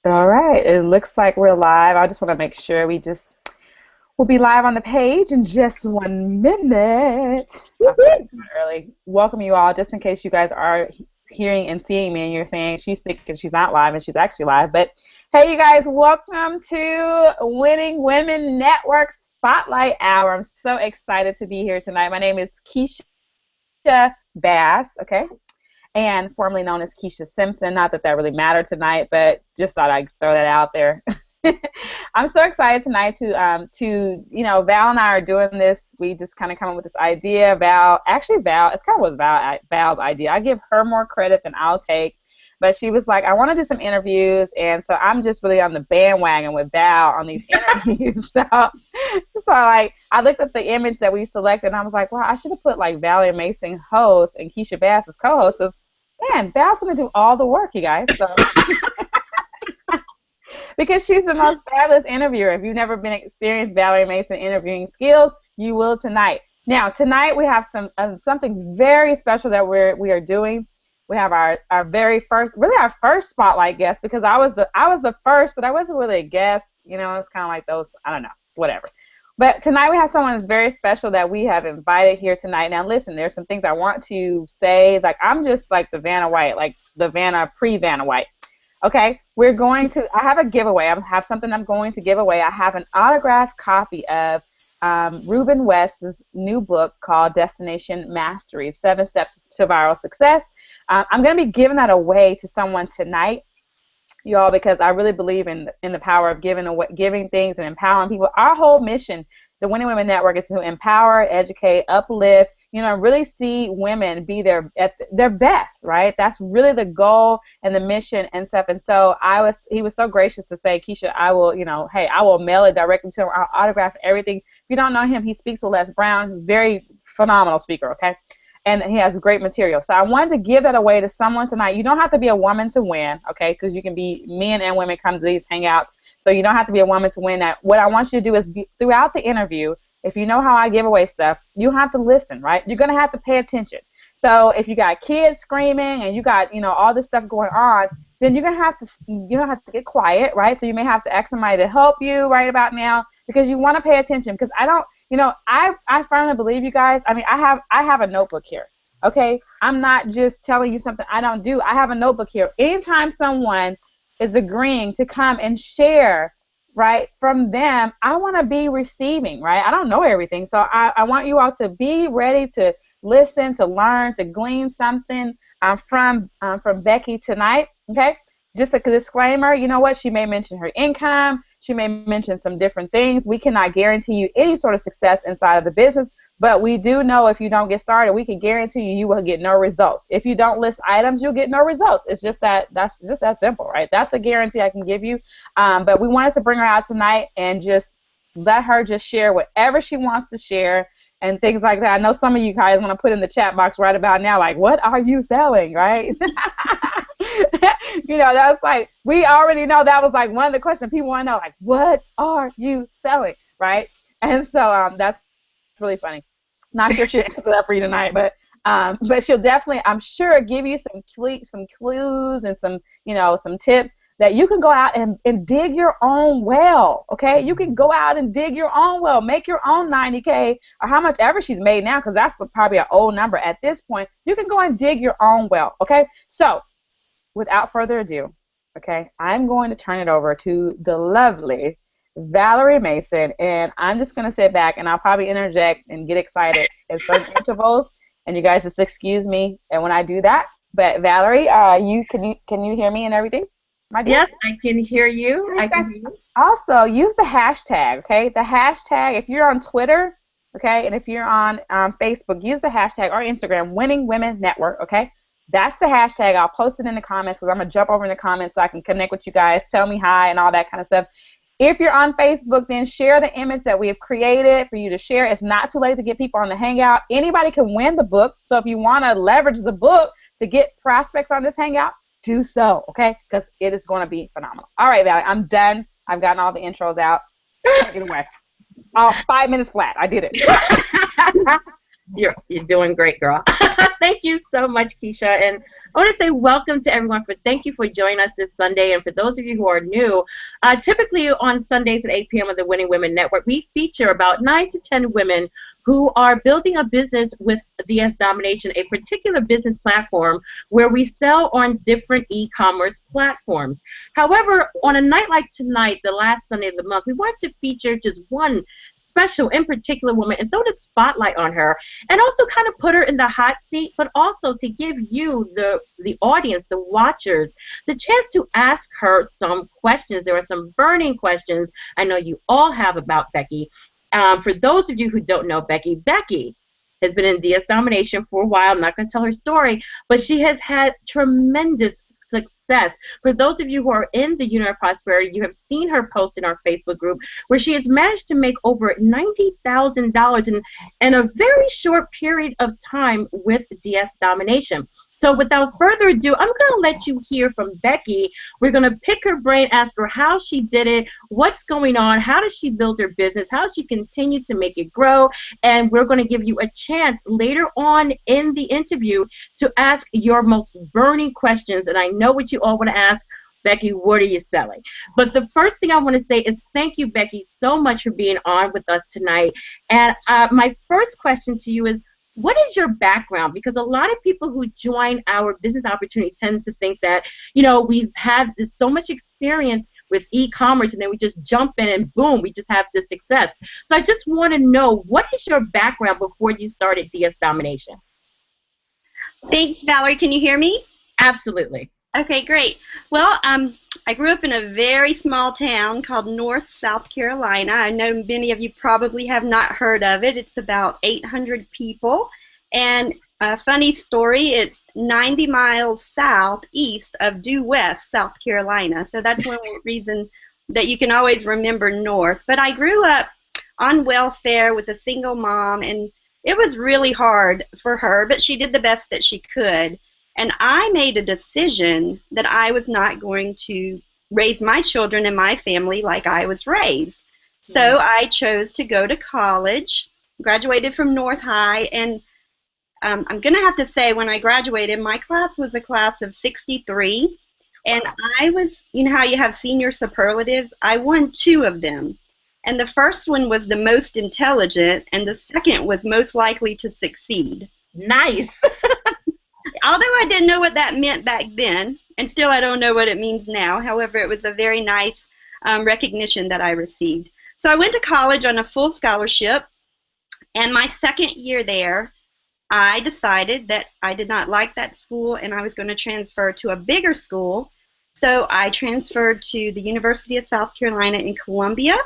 All right, it looks like we're live. I just want to make sure we'll be live on the page in just 1 minute. Early. Welcome you all, just in case you guys are hearing and seeing me and you're saying she's thinking she's not live and she's actually live. But hey, you guys, welcome to Winning Women Network Spotlight Hour. I'm so excited to be here tonight. My name is Keisha Bass, okay? And formerly known as Keisha Simpson. Not that that really mattered tonight, but just thought I'd throw that out there. I'm so excited tonight to Val and I are doing this. We just kind of come up with this idea. Val, it's kind of was Val's idea. I give her more credit than I'll take. But she was like, I want to do some interviews, and so I'm just really on the bandwagon with Val on these interviews. so I looked at the image that we selected, and I was like, well, I should have put like Valerie Mason host and Keisha Bass as co-host, because man, Val's going to do all the work, you guys. So. Because she's the most fabulous interviewer. If you've never been experienced Valerie Mason interviewing skills, you will tonight. Now, tonight we have something very special that we are doing. We have our very first, really our first spotlight guest, because I was the first, but I wasn't really a guest. You know, it's kind of like those, I don't know, whatever. But tonight we have someone that's very special that we have invited here tonight. Now, listen, there's some things I want to say. Like, I'm just like the Vanna White, like the pre-Vanna White. Okay, I have a giveaway. I have something I'm going to give away. I have an autographed copy of Ruben West's new book called Destination Mastery, 7 Steps to Viral Success. I'm going to be giving that away to someone tonight, y'all, because I really believe in the power of giving things and empowering people. Our whole mission, the Winning Women Network, is to empower, educate, uplift, really see women be at their best, right? That's really the goal and the mission and stuff. And so he was so gracious to say, Keisha, I will mail it directly to him. I'll autograph everything. If you don't know him, he speaks with Les Brown, very phenomenal speaker, okay? And he has great material. So I wanted to give that away to someone tonight. You don't have to be a woman to win, okay? Because you can be men and women come to these hangouts. So you don't have to be a woman to win. What I want you to do is throughout the interview, if you know how I give away stuff, you have to listen, right? You're going to have to pay attention. So if you got kids screaming and you got, all this stuff going on, then you're going to have to get quiet, right? So you may have to ask somebody to help you right about now, because you want to pay attention. Because I firmly believe, you guys, I have a notebook here, okay? I'm not just telling you something I don't do. I have a notebook here. Anytime someone is agreeing to come and share, right, from them, I want to be receiving, right? I don't know everything, so I want you all to be ready to listen, to learn, to glean something from Becky tonight, okay? Just a disclaimer, you know what? She may mention her income. She may mention some different things. We cannot guarantee you any sort of success inside of the business, but we do know if you don't get started, we can guarantee you will get no results. If you don't list items, you'll get no results. It's just that's just that simple, right? That's a guarantee I can give you. But we wanted to bring her out tonight and just let her just share whatever she wants to share and things like that. I know some of you guys want to put in the chat box right about now, like, what are you selling, right? That's like, we already know that was like one of the questions people want to know, like, what are you selling, right? And so that's really funny. Not sure if she'll answer that for you tonight, but she'll definitely, I'm sure, give you some clues and some tips that you can go out and dig your own well, okay? You can go out and dig your own well, make your own 90K or how much ever she's made now, because that's probably an old number at this point. You can go and dig your own well, okay? So without further ado, okay, I'm going to turn it over to the lovely Valerie Mason, and I'm just going to sit back and I'll probably interject and get excited at certain intervals, and you guys just excuse me and when I do that. But Valerie, can you hear me and everything? Yes, I can hear you. Also, use the hashtag, okay? The hashtag, if you're on Twitter, okay, and if you're on Facebook, use the hashtag, or Instagram, Winning Women Network, okay? That's the hashtag. I'll post it in the comments, because I'm going to jump over in the comments so I can connect with you guys, tell me hi and all that kind of stuff. If you're on Facebook, then share the image that we have created for you to share. It's not too late to get people on the Hangout. Anybody can win the book, so if you want to leverage the book to get prospects on this Hangout, do so, okay? Because it is going to be phenomenal. All right, Valerie, I'm done. I've gotten all the intros out. Take it away. 5 minutes flat. I did it. You're doing great, girl. Thank you so much, Keisha. And I want to say welcome to everyone. Thank you for joining us this Sunday. And for those of you who are new, typically on Sundays at 8 p.m. on the Winning Women Network, we feature about 9 to 10 women who are building a business with DS Domination, a particular business platform where we sell on different e-commerce platforms. However, on a night like tonight, the last Sunday of the month, we want to feature just one special, in particular woman and throw the spotlight on her and also kind of put her in the hot seat, but also to give you, the audience, the watchers, the chance to ask her some questions. There are some burning questions I know you all have about Becky. For those of you who don't know Becky, Becky has been in DS Domination for a while. I'm not going to tell her story, but she has had tremendous success. For those of you who are in the Unit of Prosperity, you have seen her post in our Facebook group where she has managed to make over $90,000 in a very short period of time with DS Domination. So without further ado, I'm going to let you hear from Becky. We're going to pick her brain, ask her how she did it, what's going on, how does she build her business, how does she continue to make it grow, and we're going to give you a chance later on in the interview to ask your most burning questions. And I know what you all want to ask. Becky, what are you selling? But the first thing I want to say is thank you, Becky, so much for being on with us tonight. And my first question to you is, what is your background? Because a lot of people who join our business opportunity tend to think that, you know, we've had so much experience with e-commerce and then we just jump in and boom, we just have this success. So I just want to know, what is your background before you started DS Domination? Thanks, Valerie. Can you hear me? Absolutely. Okay, great. Well, I grew up in a very small town called North South Carolina. I know many of you probably have not heard of it. It's about 800 people. And a funny story, it's 90 miles southeast of due west, South Carolina. So that's one reason that you can always remember North. But I grew up on welfare with a single mom, and it was really hard for her, but she did the best that she could. And I made a decision that I was not going to raise my children and my family like I was raised. So I chose to go to college, graduated from North High, and I'm going to have to say when I graduated, my class was a class of 63, and I was, you know how you have senior superlatives? I won 2 of them. And the first one was the most intelligent, and the second was most likely to succeed. Nice. Although I didn't know what that meant back then, and still I don't know what it means now. However, it was a very nice recognition that I received. So I went to college on a full scholarship, and my second year there, I decided that I did not like that school and I was going to transfer to a bigger school. So I transferred to the University of South Carolina in Columbia,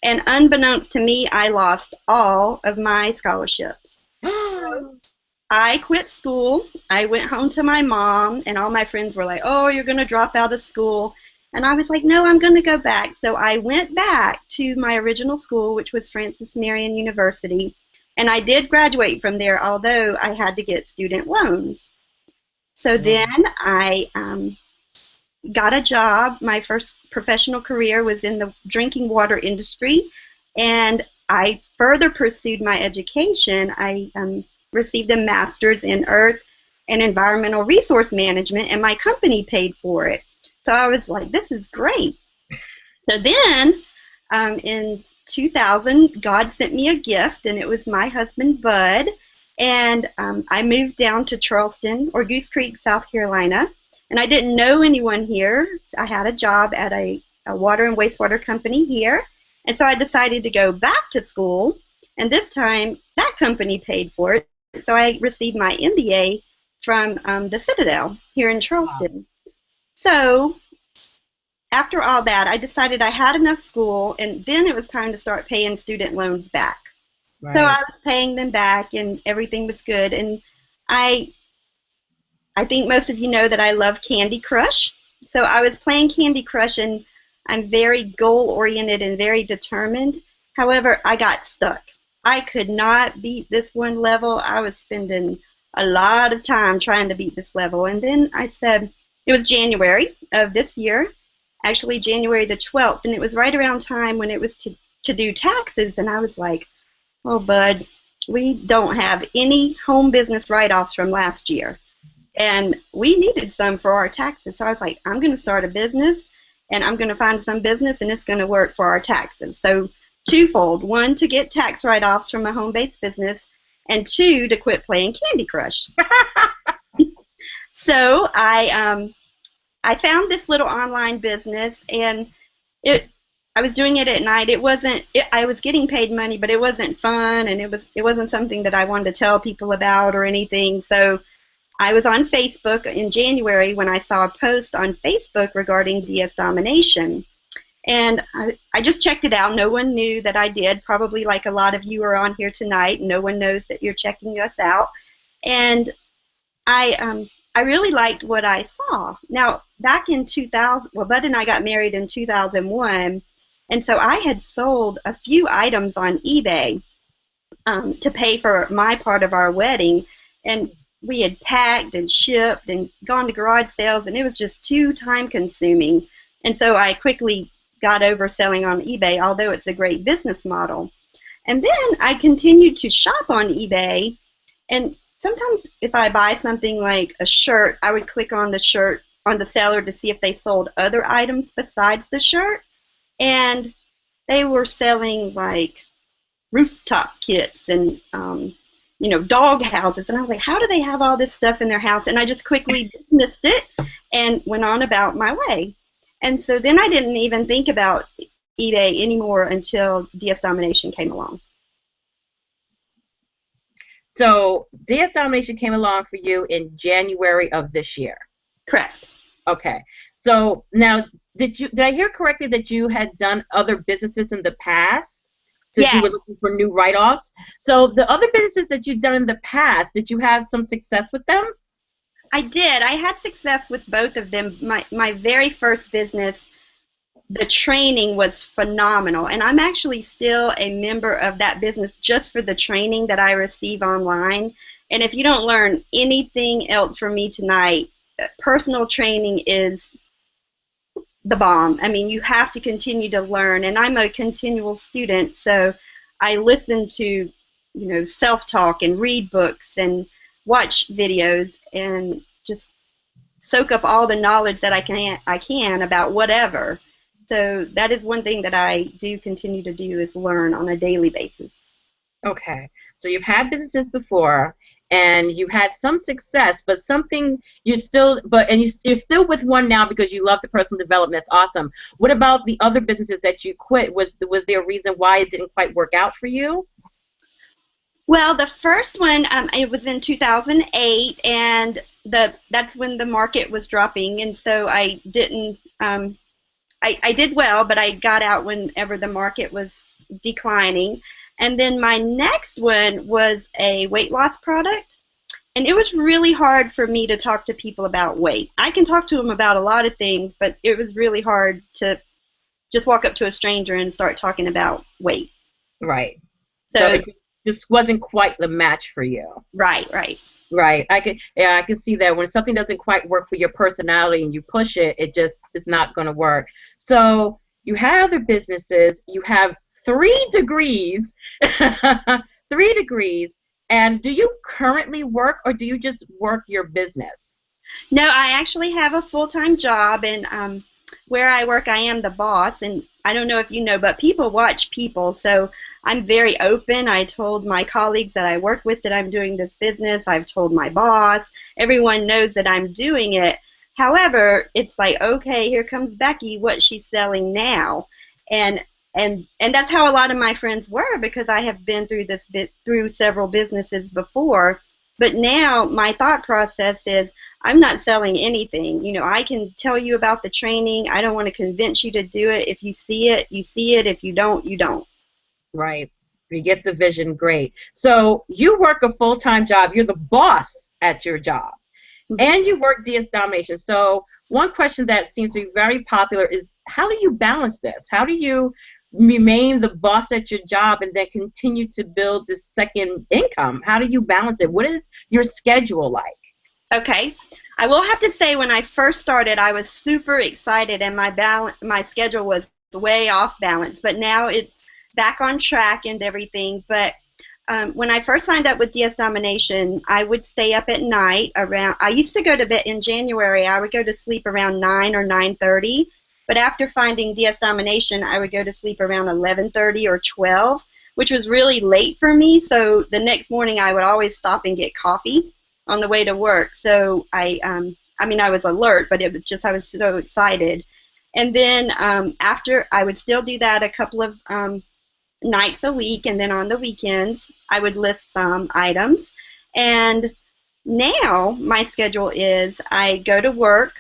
and unbeknownst to me, I lost all of my scholarships. So I quit school. I went home to my mom, and all my friends were like, oh, you're going to drop out of school. And I was like, no, I'm going to go back. So I went back to my original school, which was Francis Marion University, and I did graduate from there, although I had to get student loans. So then I got a job. My first professional career was in the drinking water industry, and I further pursued my education. I received a master's in earth and environmental resource management, and my company paid for it. So I was like, this is great. So then in 2000, God sent me a gift, and it was my husband, Bud, and I moved down to Charleston, or Goose Creek, South Carolina, and I didn't know anyone here. I had a job at a water and wastewater company here, and so I decided to go back to school, and this time that company paid for it. So I received my MBA from the Citadel here in Charleston. Wow. So after all that, I decided I had enough school, and then it was time to start paying student loans back. Right. So I was paying them back, and everything was good. And I think most of you know that I love Candy Crush. So I was playing Candy Crush, and I'm very goal-oriented and very determined. However, I got stuck. I could not beat this one level. I was spending a lot of time trying to beat this level. And then I said, it was January of this year, actually January the 12th, and it was right around time when it was to do taxes. And I was like, oh, Bud, we don't have any home business write-offs from last year. And we needed some for our taxes. So I was like, I'm going to start a business, and I'm going to find some business, and it's going to work for our taxes. So twofold. One, to get tax write-offs from a home-based business, and two, to quit playing Candy Crush. So I found this little online business, and I was doing it at night. I was getting paid money, but it wasn't fun, and it wasn't something that I wanted to tell people about or anything. So I was on Facebook in January when I saw a post on Facebook regarding DS Domination. And I just checked it out. No one knew that I did, probably like a lot of you are on here tonight. No one knows that you're checking us out. And I really liked what I saw. Now, back in 2000, well, Bud and I got married in 2001, and so I had sold a few items on eBay to pay for my part of our wedding. And we had packed and shipped and gone to garage sales, and it was just too time-consuming. And so I quickly got over selling on eBay, although it's a great business model. And then I continued to shop on eBay, and sometimes if I buy something like a shirt, I would click on the shirt on the seller to see if they sold other items besides the shirt. And they were selling like rooftop kits and dog houses, and I was like, how do they have all this stuff in their house? And I just quickly dismissed it and went on about my way. And so then I didn't even think about eBay anymore until DS Domination came along. So DS Domination came along for you in January of this year. Correct. Okay. So now, did I hear correctly that you had done other businesses in the past? Since you were looking for new write-offs. So the other businesses that you've done in the past, did you have some success with them? I did. I had success with both of them. My very first business, the training was phenomenal. And I'm actually still a member of that business just for the training that I receive online. And if you don't learn anything else from me tonight, personal training is the bomb. I mean, you have to continue to learn, and I'm a continual student, so I listen to, self-talk and read books and watch videos and just soak up all the knowledge that I can about whatever. So that is one thing that I do continue to do, is learn on a daily basis. Okay. So you've had businesses before, and you've had some success, but you're still with one now because you love the personal development. That's awesome. What about the other businesses that you quit? Was there a reason why it didn't quite work out for you? Well, the first one, it was in 2008, and that's when the market was dropping, and so I didn't. I did well, but I got out whenever the market was declining. And then my next one was a weight loss product, and it was really hard for me to talk to people about weight. I can talk to them about a lot of things, but it was really hard to just walk up to a stranger and start talking about weight. Right. So it just wasn't quite the match for you. Right. I can see that when something doesn't quite work for your personality and you push it, it just is not going to work. So you have other businesses, you have 3 degrees, 3 degrees, and do you currently work, or do you just work your business? No, I actually have a full-time job, and where I work, I am the boss, and I don't know if you know, but people watch people, so I'm very open. I told my colleagues that I work with that I'm doing this business. I've told my boss. Everyone knows that I'm doing it. However, it's like, okay, here comes Becky, what's she selling now? And that's how a lot of my friends were, because I have been through several businesses before. But now my thought process is, I'm not selling anything. I can tell you about the training. I don't want to convince you to do it. If you see it, you see it. If you don't, you don't. Right. If you get the vision, great. So you work a full-time job. You're the boss at your job. And you work DS Domination. So one question that seems to be very popular is, how do you balance this? How do you remain the boss at your job and then continue to build this second income? How do you balance it? What is your schedule like? Okay. I will have to say, when I first started, I was super excited, and my schedule was way off balance, but now it's back on track and everything. But when I first signed up with DS Domination, I would stay up at night around. I used to go to bed in January. I would go to sleep around 9 or 9:30. But after finding DS Domination, I would go to sleep around 11:30 or 12, which was really late for me. So the next morning, I would always stop and get coffee on the way to work. So I mean, I was alert, but it was just I was so excited. And then after, I would still do that a couple of nights a week, and then on the weekends I would list some items. And now my schedule is I go to work.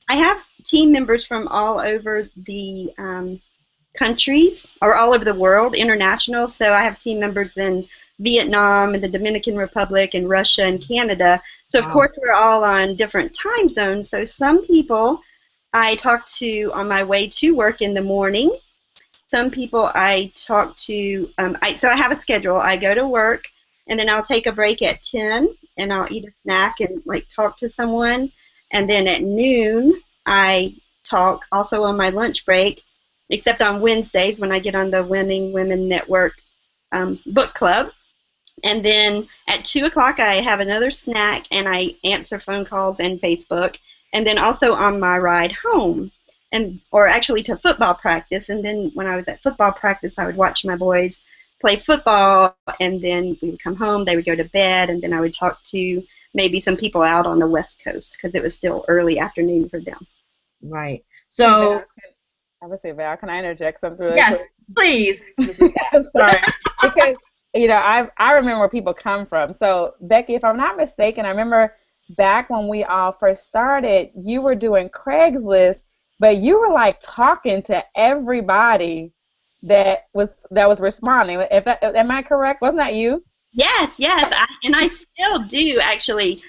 I have team members from all over the countries, or all over the world, international. So I have team members in Vietnam and the Dominican Republic and Russia and Canada. So of course we're all on different time zones. So some people I talk to on my way to work in the morning. Some people I talk to, so I have a schedule. I go to work, and then I'll take a break at 10, and I'll eat a snack and like talk to someone. And then at noon, I talk also on my lunch break, except on Wednesdays when I get on the Winning Women Network book club. And then at 2 o'clock, I have another snack, and I answer phone calls and Facebook. And then also on my ride home, or actually to football practice. And then when I was at football practice, I would watch my boys play football, and then we would come home, they would go to bed, and then I would talk to maybe some people out on the West Coast because it was still early afternoon for them. Right. So I would say, Val, can I interject something really yes, quick? please. Sorry. Because, I remember where people come from. So, Becky, if I'm not mistaken, I remember back when we all first started, you were doing Craigslist, but you were like talking to everybody that was responding. Am I correct? Wasn't that you? Yes, and I still do actually.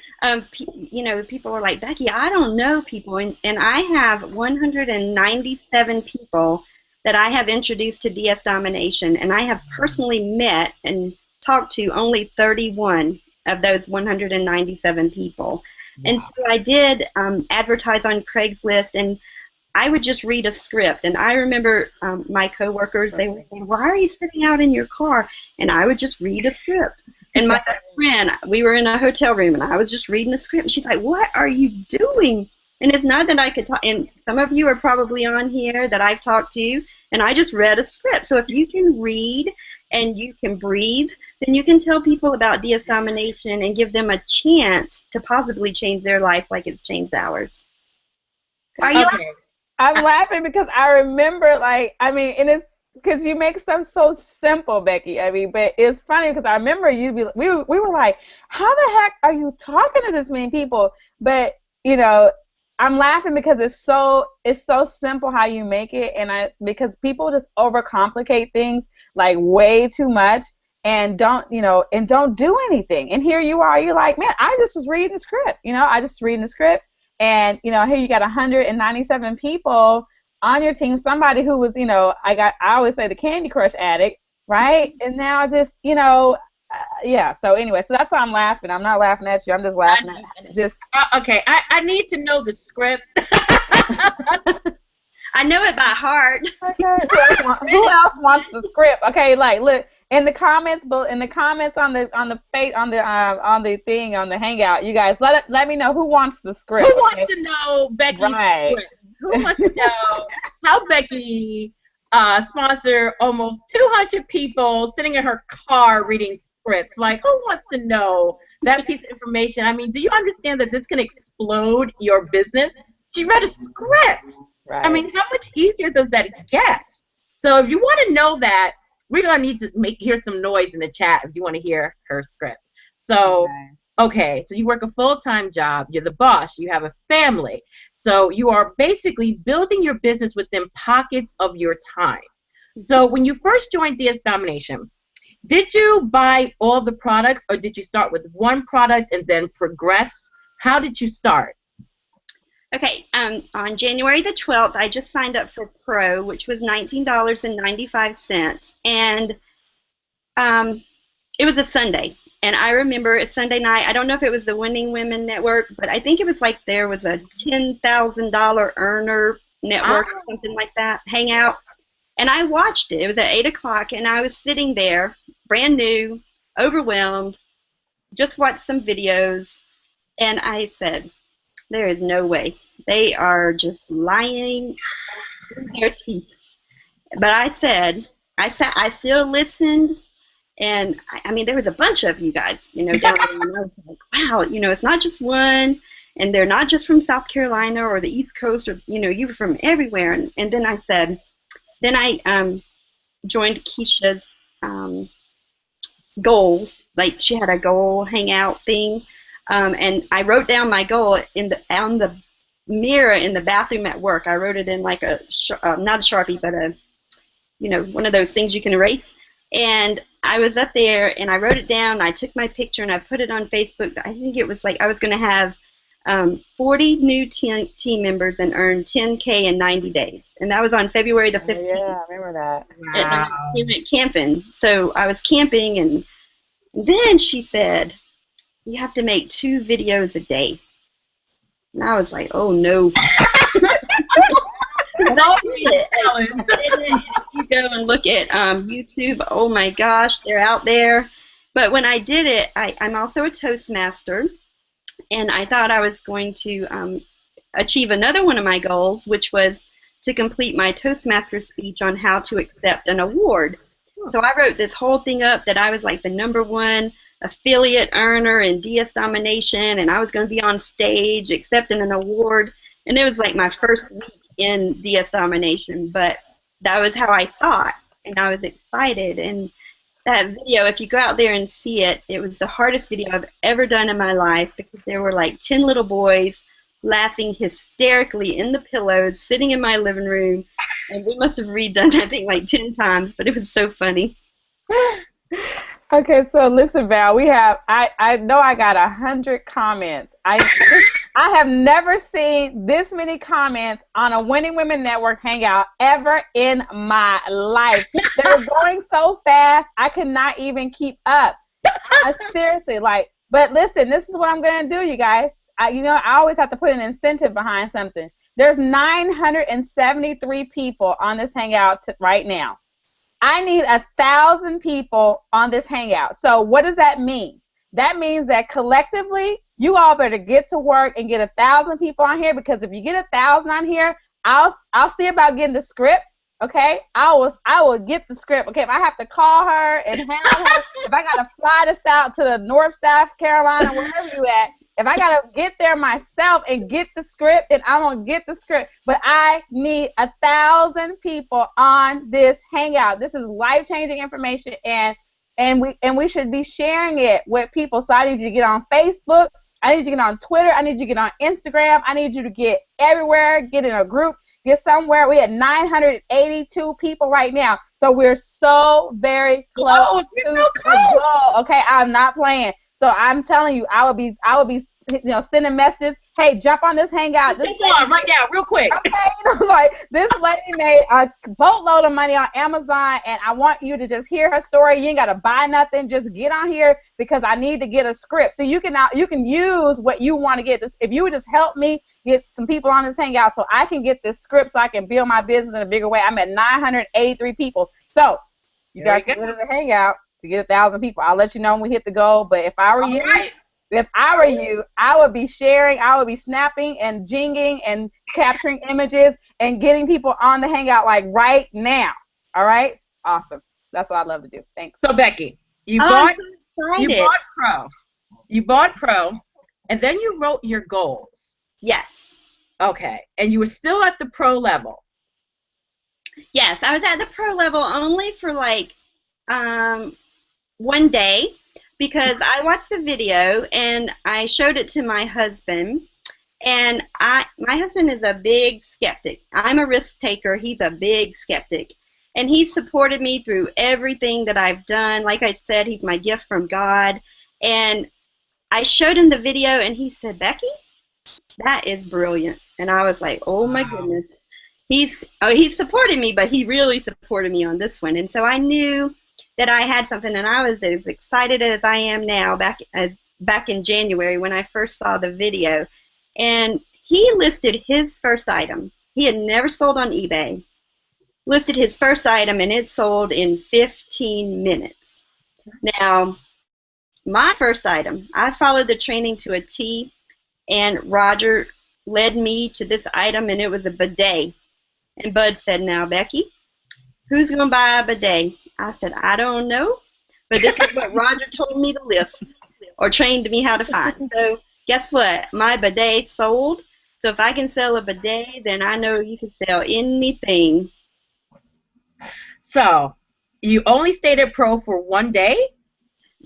People are like, Becky, I don't know people, and I have 197 people that I have introduced to DS Domination, and I have personally met and talked to only 31 of those 197 people. Wow. And so I did advertise on Craigslist, and I would just read a script. And I remember my coworkers, they would say, why are you sitting out in your car? And I would just read a script. And my best friend, we were in a hotel room, and I was just reading a script. And she's like, what are you doing? And it's not that I could talk. And some of you are probably on here that I've talked to, and I just read a script. So if you can read and you can breathe, then you can tell people about DS Domination and give them a chance to possibly change their life like it's changed ours. Are you laughing? I'm laughing because I remember, and it's because you make stuff so simple, Becky. But it's funny because I remember we were like, how the heck are you talking to this many people? But, I'm laughing because it's so simple how you make it, because people just overcomplicate things like way too much and don't do anything. And here you are, you're like, man, I just was reading the script. I just reading the script. And, here you got 197 people on your team, somebody who was, I always say the Candy Crush addict, right? And now just, yeah. So anyway, so that's why I'm laughing. I'm not laughing at you. I'm just laughing at just. Okay, I need to know the script. I know it by heart. Okay. Who else wants the script? Okay, look. In the comments on the thing on the Hangout, you guys let me know who wants the script. Who wants to know Becky's script? Who wants to know how Becky sponsored almost 200 people sitting in her car reading scripts? Like, who wants to know that piece of information? I mean, do you understand that this can explode your business? She read a script. Right. I mean, how much easier does that get? So if you want to know that, we're going to need to hear some noise in the chat if you want to hear her script. So, okay, so you work a full-time job. You're the boss. You have a family. So you are basically building your business within pockets of your time. So when you first joined DS Domination, did you buy all the products, or did you start with one product and then progress? How did you start? Okay, on January the 12th, I just signed up for Pro, which was $19.95, and it was a Sunday. And I remember a Sunday night, I don't know if it was the Winning Women Network, but I think it was like there was a $10,000 earner network or something like that, Hangout. And I watched it. It was at 8 o'clock, and I was sitting there, brand new, overwhelmed, just watched some videos, and I said, there is no way. They are just lying through their teeth. But I still listened, and I mean, there was a bunch of you guys, down there, and I was like, wow, it's not just one, and they're not just from South Carolina or the East Coast, or, you were from everywhere. And then I joined Keisha's goals. Like, she had a goal hangout thing, and I wrote down my goal on the mirror in the bathroom at work. I wrote it in like not a Sharpie, but one of those things you can erase. And I was up there, and I wrote it down. I took my picture, and I put it on Facebook. I think it was like I was going to have 40 new team members and earn $10K in 90 days. And that was on February the 15th. Yeah, I remember that. Wow. We went camping. So I was camping, and then she said, you have to make 2 videos a day. And I was like, oh, no. You go and look at YouTube, oh my gosh, they're out there. But when I did it, I'm also a Toastmaster, and I thought I was going to achieve another one of my goals, which was to complete my Toastmaster speech on how to accept an award. So I wrote this whole thing up that I was like the #1 affiliate earner in DS Domination, and I was going to be on stage accepting an award. And it was like my first week in DS Domination, but that was how I thought, and I was excited. And that video, if you go out there and see it, it was the hardest video I've ever done in my life, because there were like 10 little boys laughing hysterically in the pillows, sitting in my living room, and we must have redone that thing like 10 times, but it was so funny. Okay, so listen, Val, I know I got 100 comments. I have never seen this many comments on a Winning Women Network Hangout ever in my life. They're going so fast, I could not even keep up. Seriously, but listen, this is what I'm going to do, you guys. I always have to put an incentive behind something. There's 973 people on this Hangout right now. I need 1,000 people on this Hangout. So what does that mean? That means that collectively, you all better get to work and get 1,000 people on here, because if you get 1,000 on here, I'll see about getting the script. Okay, I will get the script. Okay, if I have to call her and handle her, if I gotta fly this out to the North, South Carolina, wherever you at, if I gotta get there myself and get the script, then I'm gonna get the script. But I need 1,000 people on this Hangout. This is life-changing information, and we should be sharing it with people. So I need you to get on Facebook. I need you to get on Twitter. I need you to get on Instagram. I need you to get everywhere. Get in a group. Get somewhere. We had 982 people right now, so we're so very close to the goal. Okay, I'm not playing. So I'm telling you, I would be sending messages. Hey, jump on this Hangout. This on right now, real quick. Okay, this lady made a boatload of money on Amazon, and I want you to just hear her story. You ain't gotta buy nothing. Just get on here, because I need to get a script. So you can use what you want to get. If you would just help me get some people on this Hangout, so I can get this script, so I can build my business in a bigger way. I'm at 983 people. So you guys can go to the Hangout to get 1,000 people. I'll let you know when we hit the goal. But if I were you, I would be sharing, I would be snapping and jinging and capturing images and getting people on the Hangout like right now. All right? Awesome. That's what I love to do. Thanks. So Becky, you bought Pro, and then you wrote your goals. Yes. Okay. And you were still at the Pro level. Yes, I was at the Pro level only for like 1 day, because I watched the video and I showed it to my husband, and my husband is a big skeptic. I'm a risk taker. He's a big skeptic, and he supported me through everything that I've done. Like I said, he's my gift from God, and I showed him the video, and he said, Becky, that is brilliant. And I was like, oh my goodness. He supported me, but he really supported me on this one. And so I knew that I had something, and I was as excited as I am now back in January when I first saw the video. And he listed his first item. He had never sold on eBay. Listed his first item, and it sold in 15 minutes. Now, my first item, I followed the training to a T, and Roger led me to this item, and it was a bidet. And Bud said, now, Becky, who's going to buy a bidet? I said, I don't know, but this is what Roger told me to list or trained me how to find. So guess what? My bidet sold. So if I can sell a bidet, then I know you can sell anything. So you only stayed at Pro for one day?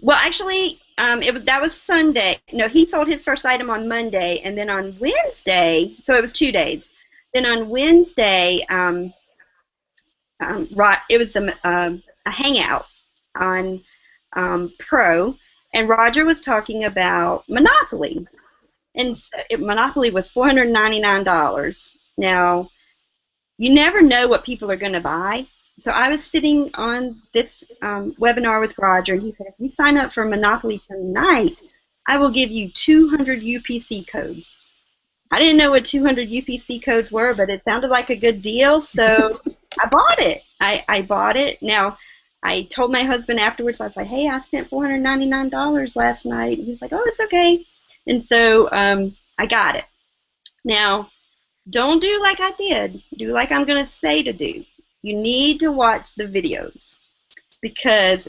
Well, actually, that was Sunday. No, he sold his first item on Monday, and then on Wednesday, so it was 2 days. Then on Wednesday, it was a hangout on Pro, and Roger was talking about Monopoly. And Monopoly was $499. Now, you never know what people are going to buy. So I was sitting on this webinar with Roger, and he said, if you sign up for Monopoly tonight, I will give you 200 UPC codes. I didn't know what 200 UPC codes were, but it sounded like a good deal, so I bought it. I bought it. Now, I told my husband afterwards, I was like, hey, I spent $499 last night. And he was like, oh, it's okay. And so I got it. Now, don't do like I did. Do like I'm going to say to do. You need to watch the videos, because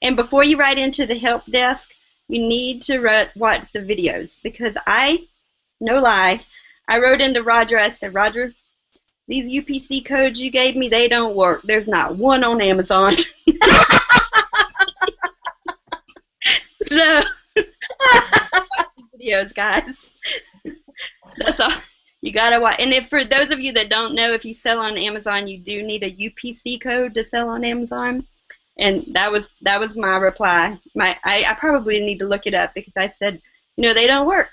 and before you write into the help desk, you need to watch the videos, because no lie, I wrote into Roger, I said, Roger, these UPC codes you gave me, they don't work. There's not one on Amazon. So, watch the videos, guys. That's all. You gotta watch. And for those of you that don't know, if you sell on Amazon, you do need a UPC code to sell on Amazon. And that was my reply. I probably need to look it up, because I said, they don't work.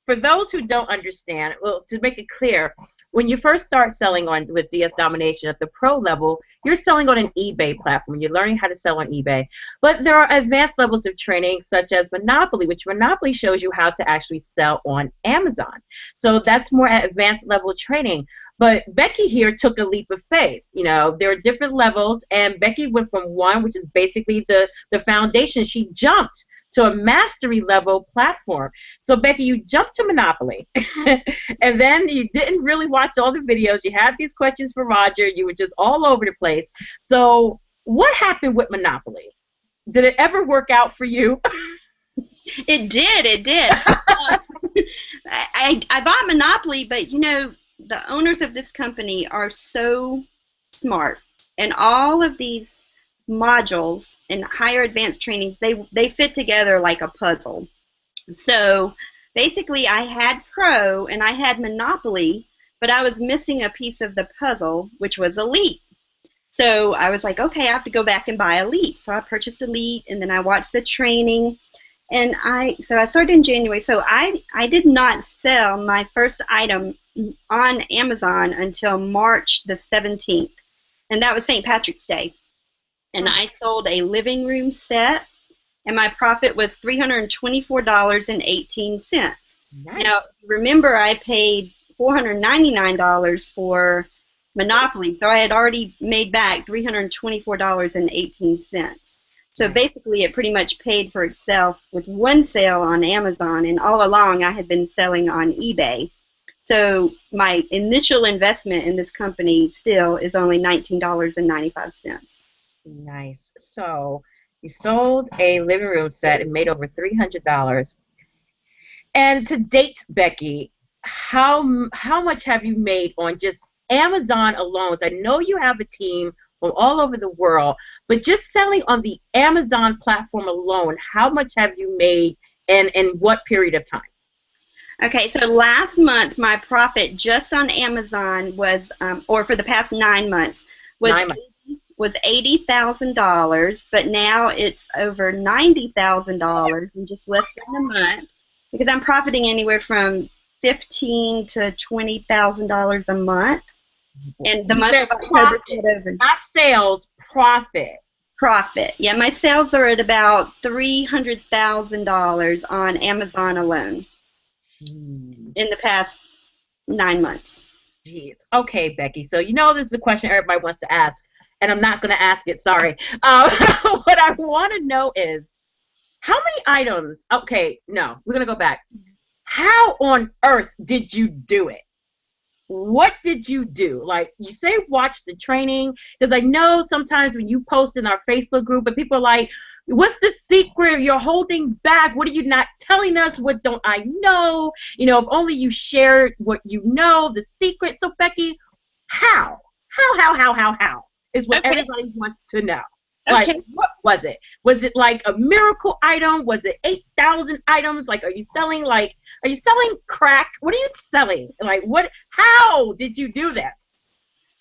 For those who don't understand, well, to make it clear, when you first start selling with DS Domination at the pro level, you're selling on an eBay platform. You're learning how to sell on eBay. But there are advanced levels of training, such as Monopoly, which Monopoly shows you how to actually sell on Amazon. So that's more advanced level training. But Becky here took a leap of faith. There are different levels, and Becky went from one, which is basically the foundation. She jumped to a mastery level platform. So Becky, you jumped to Monopoly, and then you didn't really watch all the videos. You had these questions for Roger. You were just all over the place. So what happened with Monopoly? Did it ever work out for you? It did. I bought Monopoly, but the owners of this company are so smart, and all of these modules and higher advanced trainings, they fit together like a puzzle. So basically, I had Pro and I had Monopoly, but I was missing a piece of the puzzle, which was Elite. So I was like, okay, I have to go back and buy Elite. So I purchased Elite, and then I watched the training, and I started in January. So I did not sell my first item on Amazon until March the 17th, and that was St. Patrick's Day. And I sold a living room set, and my profit was $324.18. Nice. Now, remember, I paid $499 for Monopoly, so I had already made back $324.18. So basically, it pretty much paid for itself with one sale on Amazon, and all along I had been selling on eBay. So my initial investment in this company still is only $19.95. Nice. So you sold a living room set and made over $300. And to date, Becky, how much have you made on just Amazon alone? I know you have a team from all over the world, but just selling on the Amazon platform alone, how much have you made, and in what period of time? Okay, so last month my profit just on Amazon was, or for the past 9 months, was $80,000, but now it's over $90,000 in just less than a month, because I'm profiting anywhere from $15,000 to $20,000 a month. And the month of October is over. Not sales, profit. Profit. Yeah, my sales are at about $300,000 on Amazon alone in the past 9 months. Jeez. Okay, Becky. So this is a question everybody wants to ask. and I'm not going to ask it, sorry. What I want to know is, how many items? Okay, no, we're going to go back. How on earth did you do it? What did you do? Like, you say watch the training, because I know sometimes when you post in our Facebook group and people are like, what's the secret you're holding back? What are you not telling us? What don't I know? You know, if only you shared what you know, the secret. So Becky, how is what everybody wants to know. Like, what was it? Was it like a miracle item? Was it 8,000 items? Like, are you selling crack? What are you selling? Like, how did you do this?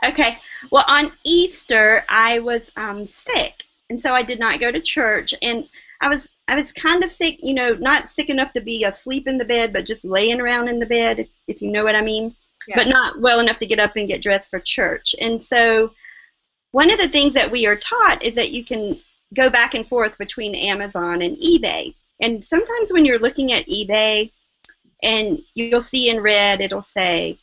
Okay. Well, on Easter, I was sick, and so I did not go to church, and I was kind of sick, you know, not sick enough to be asleep in the bed, but just laying around in the bed, if you know what I mean, but not well enough to get up and get dressed for church. And so one of the things that we are taught is that you can go back and forth between Amazon and eBay. And sometimes when you're looking at eBay and you'll see in red, it'll say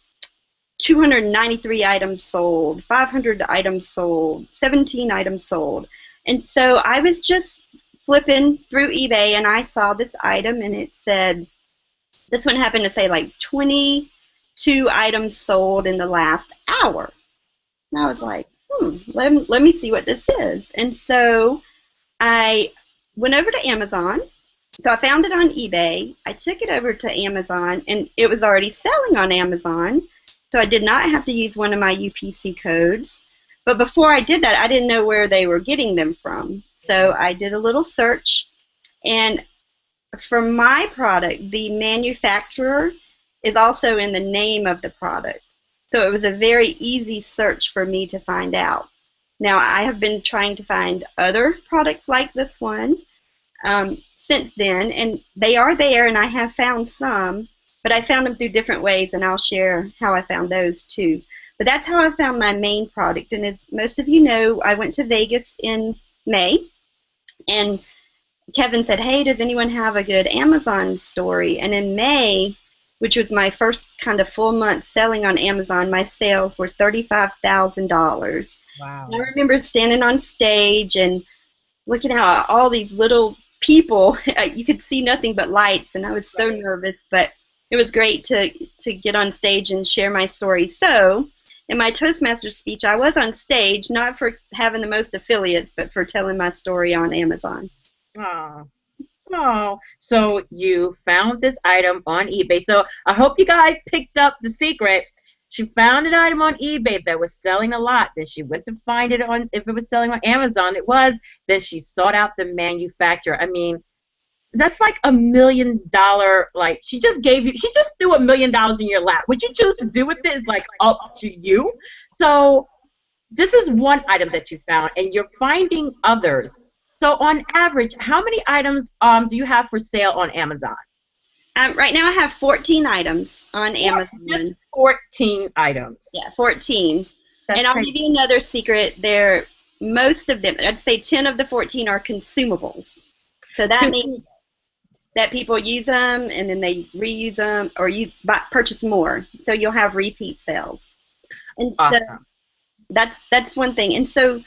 293 items sold, 500 items sold, 17 items sold. And so I was just flipping through eBay and I saw this item and it said, this one happened to say like 22 items sold in the last hour. And I was like, let me see what this is. And so I went over to Amazon. So I found it on eBay. I took it over to Amazon, and it was already selling on Amazon. So I did not have to use one of my UPC codes. But before I did that, I didn't know where they were getting them from. So I did a little search. And for my product, the manufacturer is also in the name of the product. So it was a very easy search for me to find out. Now, I have been trying to find other products like this one since then, and they are there, and I have found some, but I found them through different ways, and I'll share how I found those too. But that's how I found my main product, and as most of you know, I went to Vegas in May, and Kevin said, hey, does anyone have a good Amazon story? And in May, which was my first kind of full month selling on Amazon, my sales were $35,000. Wow. I remember standing on stage and looking at all these little people. You could see nothing but lights, and I was so nervous, but it was great to get on stage and share my story. So in my Toastmasters speech, I was on stage, not for having the most affiliates, but for telling my story on Amazon. Oh, so you found this item on eBay. So I hope you guys picked up the secret. She found an item on eBay that was selling a lot. Then she went to find it on, if it was selling on Amazon, it was. Then she sought out the manufacturer. I mean, that's like $1 million, like she just threw $1 million in your lap. What you choose to do with it is like up to you. So this is one item that you found, and you're finding others. So on average, how many items do you have for sale on Amazon? Right now I have 14 items on Amazon. Just 14 items. Yeah, 14. That's and I'll crazy. give you another secret. Most of them, I'd say 10 of the 14 are consumables. So that means that people use them and then they reuse them or purchase more. So you'll have repeat sales. And so that's one thing. And so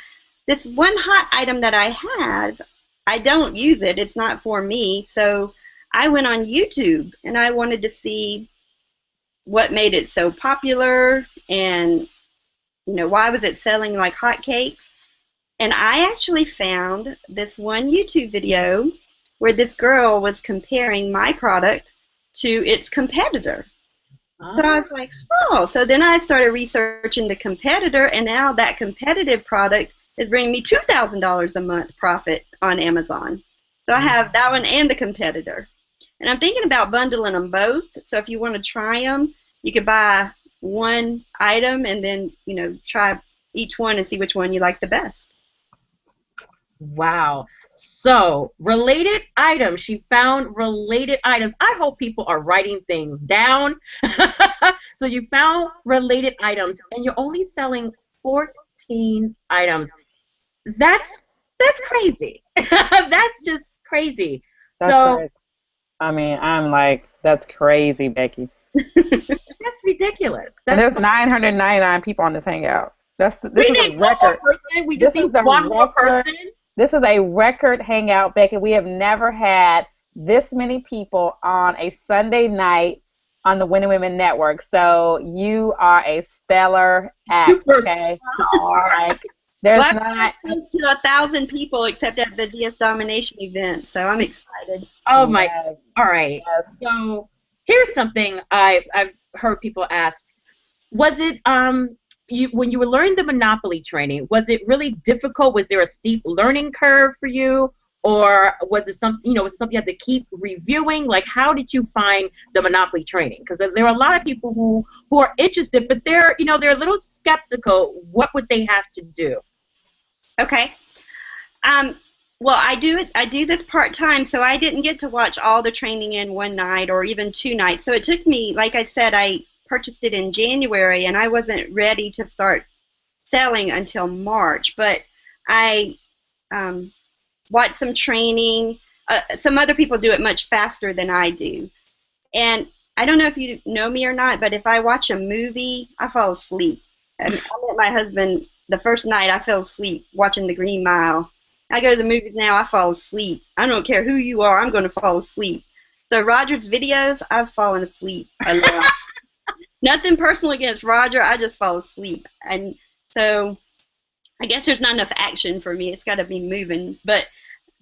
this one hot item that I have, I don't use it. It's not for me. So I went on YouTube and I wanted to see what made it so popular and, you know, why was it selling like hotcakes. And I actually found this one YouTube video where this girl was comparing my product to its competitor. So I was like, oh, so then I started researching the competitor, and now that competitive product is bringing me $2,000 a month profit on Amazon. So I have that one and the competitor. And I'm thinking about bundling them both. So if you want to try them, you could buy one item and then, you know, try each one and see which one you like the best. Wow. So, related items. She found related items. I hope people are writing things down. So you found related items, and you're only selling 14 items. That's crazy. That's just crazy. That's crazy. I mean, I'm like, that's crazy, Becky. That's ridiculous. And there's 999 people on this Hangout. This We is a need one more record. person. We This just is need a one more record. person. This is a record hangout, Becky. We have never had this many people on a Sunday night on the Winning Women Network. So you are a stellar act, okay? Like, there's Well, not. I've spoke to 1,000 people except at the DS Domination event, so I'm excited. Oh my! Yes, All right. yes. So here's something I've heard people ask. Was it when you were learning the Monopoly training, was it really difficult? Was there a steep learning curve for you? Or was it something, was it something you had to keep reviewing? Like, how did you find the Monopoly training? Because there are a lot of people who are interested, but they're a little skeptical. What would they have to do? Okay. Well, I do this part-time, so I didn't get to watch all the training in one night or even 2 nights. So it took me, like I said, I purchased it in January, and I wasn't ready to start selling until March. But I watched some training. Some other people do it much faster than I do. And I don't know if you know me or not, but if I watch a movie, I fall asleep. I met my husband the first night, I fell asleep watching The Green Mile. I go to the movies now, I fall asleep. I don't care who you are, I'm going to fall asleep. So Roger's videos, I've fallen asleep a lot. Nothing personal against Roger, I just fall asleep. And so I guess there's not enough action for me. It's got to be moving. But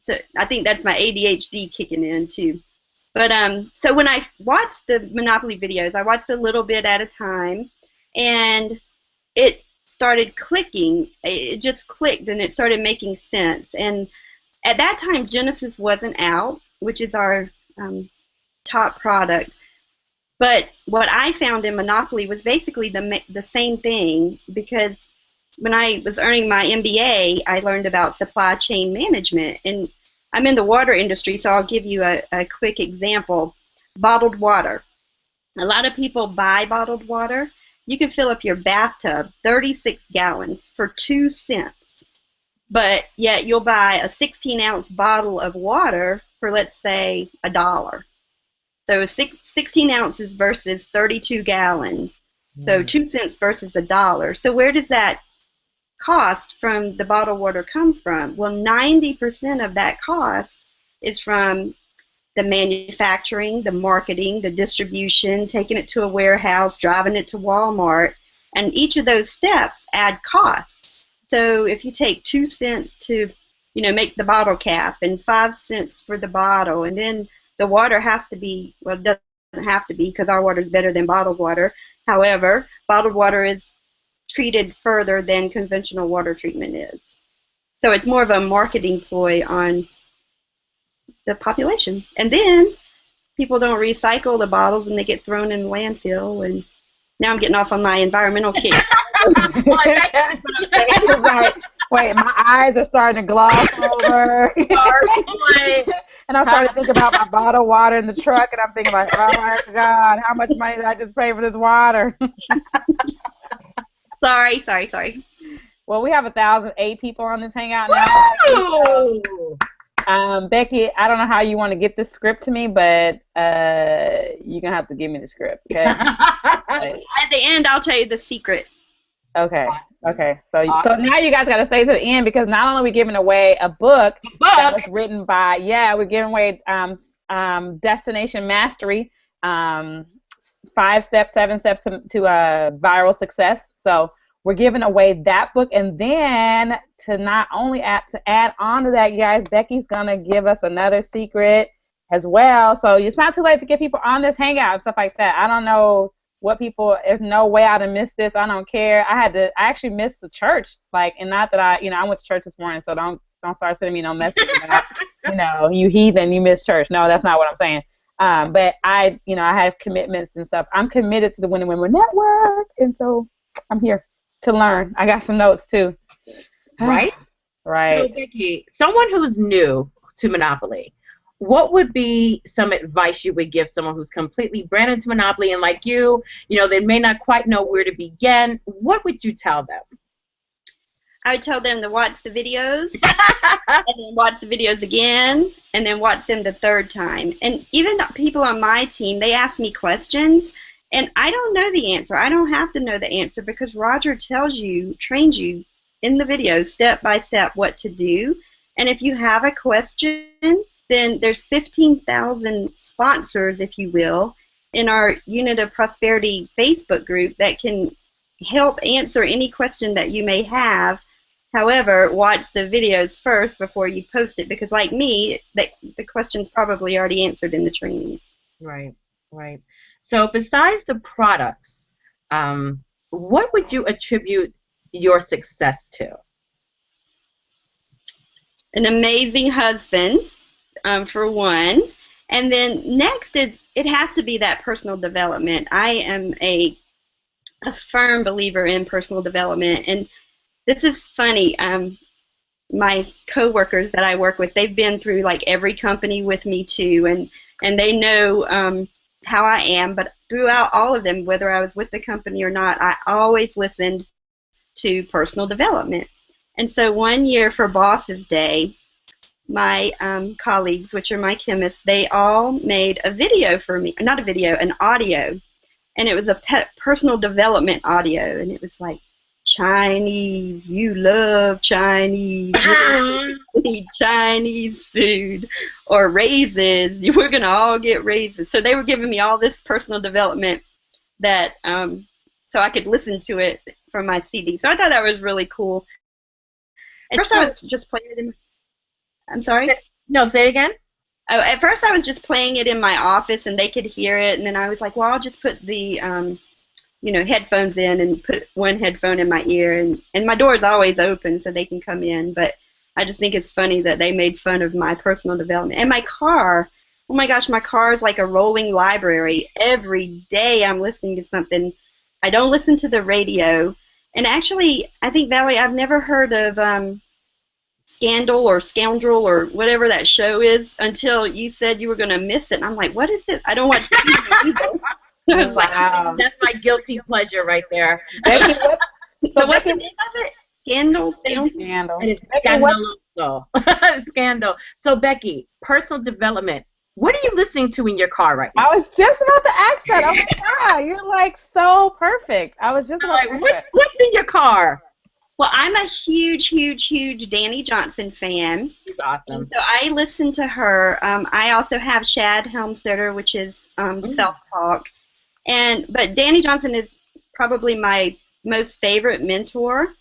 so I think that's my ADHD kicking in too. But so when I watched the Monopoly videos, I watched a little bit at a time, and it started clicking. It just clicked, and it started making sense. And at that time, Genesis wasn't out, which is our top product. But what I found in Monopoly was basically the same thing, because when I was earning my MBA, I learned about supply chain management. And I'm in the water industry, so I'll give you a quick example. Bottled water. A lot of people buy bottled water. You can fill up your bathtub, 36 gallons, for 2 cents. But yet you'll buy a 16-ounce bottle of water for, let's say, $1. So 16 ounces versus 32 gallons. So 2 cents versus $1. So where does that cost from the bottled water come from? Well, 90% of that cost is from the manufacturing, the marketing, the distribution, taking it to a warehouse, driving it to Walmart, and each of those steps add cost. So if you take 2 cents to, make the bottle cap, and 5 cents for the bottle, and then the water has to be, well, it doesn't have to be, because our water is better than bottled water. However, bottled water is treated further than conventional water treatment is. So it's more of a marketing ploy on the population. And then people don't recycle the bottles, and they get thrown in landfill. And now I'm getting off on my environmental kick. Wait, my eyes are starting to gloss over. And I'm starting to think about my bottled water in the truck, and I'm thinking like, oh my God, how much money did I just pay for this water? Sorry. Well, we have 1,008 people on this hangout now. Becky, I don't know how you want to get this script to me, but you're going to have to give me the script, okay? At the end, I'll tell you the secret. Okay. So now you guys got to stay to the end, because not only are we giving away a book that was written by, we're giving away Destination Mastery, 5 steps, 7 steps to viral success. So we're giving away that book, and then to not only add on to that, you guys, Becky's gonna give us another secret as well. So it's not too late to get people on this hangout and stuff like that. I don't know what people. There's no way I'd have missed this. I don't care. I actually missed the church, and not that I went to church this morning, so don't start sending me no messages about you heathen, you missed church. No, that's not what I'm saying. But I have commitments and stuff. I'm committed to the Winning Women Network, and so I'm here to learn. I got some notes too. Right? Right. So, Becky, someone who's new to Monopoly, what would be some advice you would give someone who's completely brand new to Monopoly, and like you, they may not quite know where to begin? What would you tell them? I would tell them to watch the videos, and then watch the videos again, and then watch them the third time. And even people on my team, they ask me questions, And I don't know the answer. I don't have to know the answer because Roger tells you, trains you in the video step by step what to do. And if you have a question, then there's 15,000 sponsors, if you will, in our Unit of Prosperity Facebook group that can help answer any question that you may have. However, watch the videos first before you post it because, like me, the question's probably already answered in the training. Right, right. So besides the products, what would you attribute your success to? An amazing husband, for one. And then next, it has to be that personal development. I am a firm believer in personal development. And this is funny. My coworkers that I work with, they've been through like every company with me too, and they know how I am. But throughout all of them, whether I was with the company or not, I always listened to personal development. And so one year for Bosses Day, my colleagues, which are my chemists, they all made a video for me, not a video, an audio, and it was a personal development audio, and it was like, Chinese, you love Chinese, you eat Chinese food, or raises, we're going to all get raises. So they were giving me all this personal development that, so I could listen to it from my CD. So I thought that was really cool. At first I was just playing it in, I'm sorry? No, say it again. Oh, at first I was just playing it in my office and they could hear it, and then I was like, well, I'll just put the headphones in and put one headphone in my ear, and my door is always open so they can come in, but I just think it's funny that they made fun of my personal development. And my car, oh my gosh, my car is like a rolling library. Every day I'm listening to something. I don't listen to the radio, and actually, I think, Valerie, I've never heard of Scandal or Scoundrel or whatever that show is until you said you were going to miss it, and I'm like, what is it? I don't watch TV either. So it's Wow. That's my guilty pleasure right there. Becky, so what's the name of it? Scandal? Scandal. It is Scandaloso. Scandal. So, Becky, personal development. What are you listening to in your car right now? I was just about to ask that. Oh my God, you're like so perfect. I was just about to ask that. What's in your car? Well, I'm a huge, huge, huge Danny Johnson fan. She's awesome. And so I listen to her. I also have Shad Helmstetter, which is self-talk. But Danny Johnson is probably my most favorite mentor.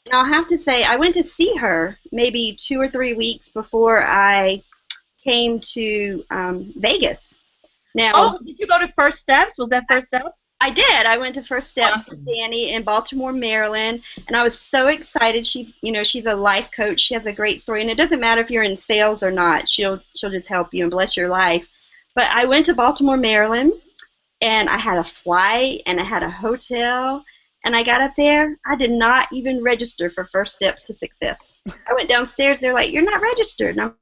And I'll have to say, I went to see her maybe 2 or 3 weeks before I came to Vegas. Now, did you go to First Steps? Was that First Steps? I did. I went to First Steps Awesome. with Danny in Baltimore, Maryland, and I was so excited. She's a life coach. She has a great story, and it doesn't matter if you're in sales or not. She'll just help you and bless your life. But I went to Baltimore, Maryland, and I had a flight, and I had a hotel, and I got up there. I did not even register for First Steps to Success. I went downstairs. They're like, "You're not registered." And I'm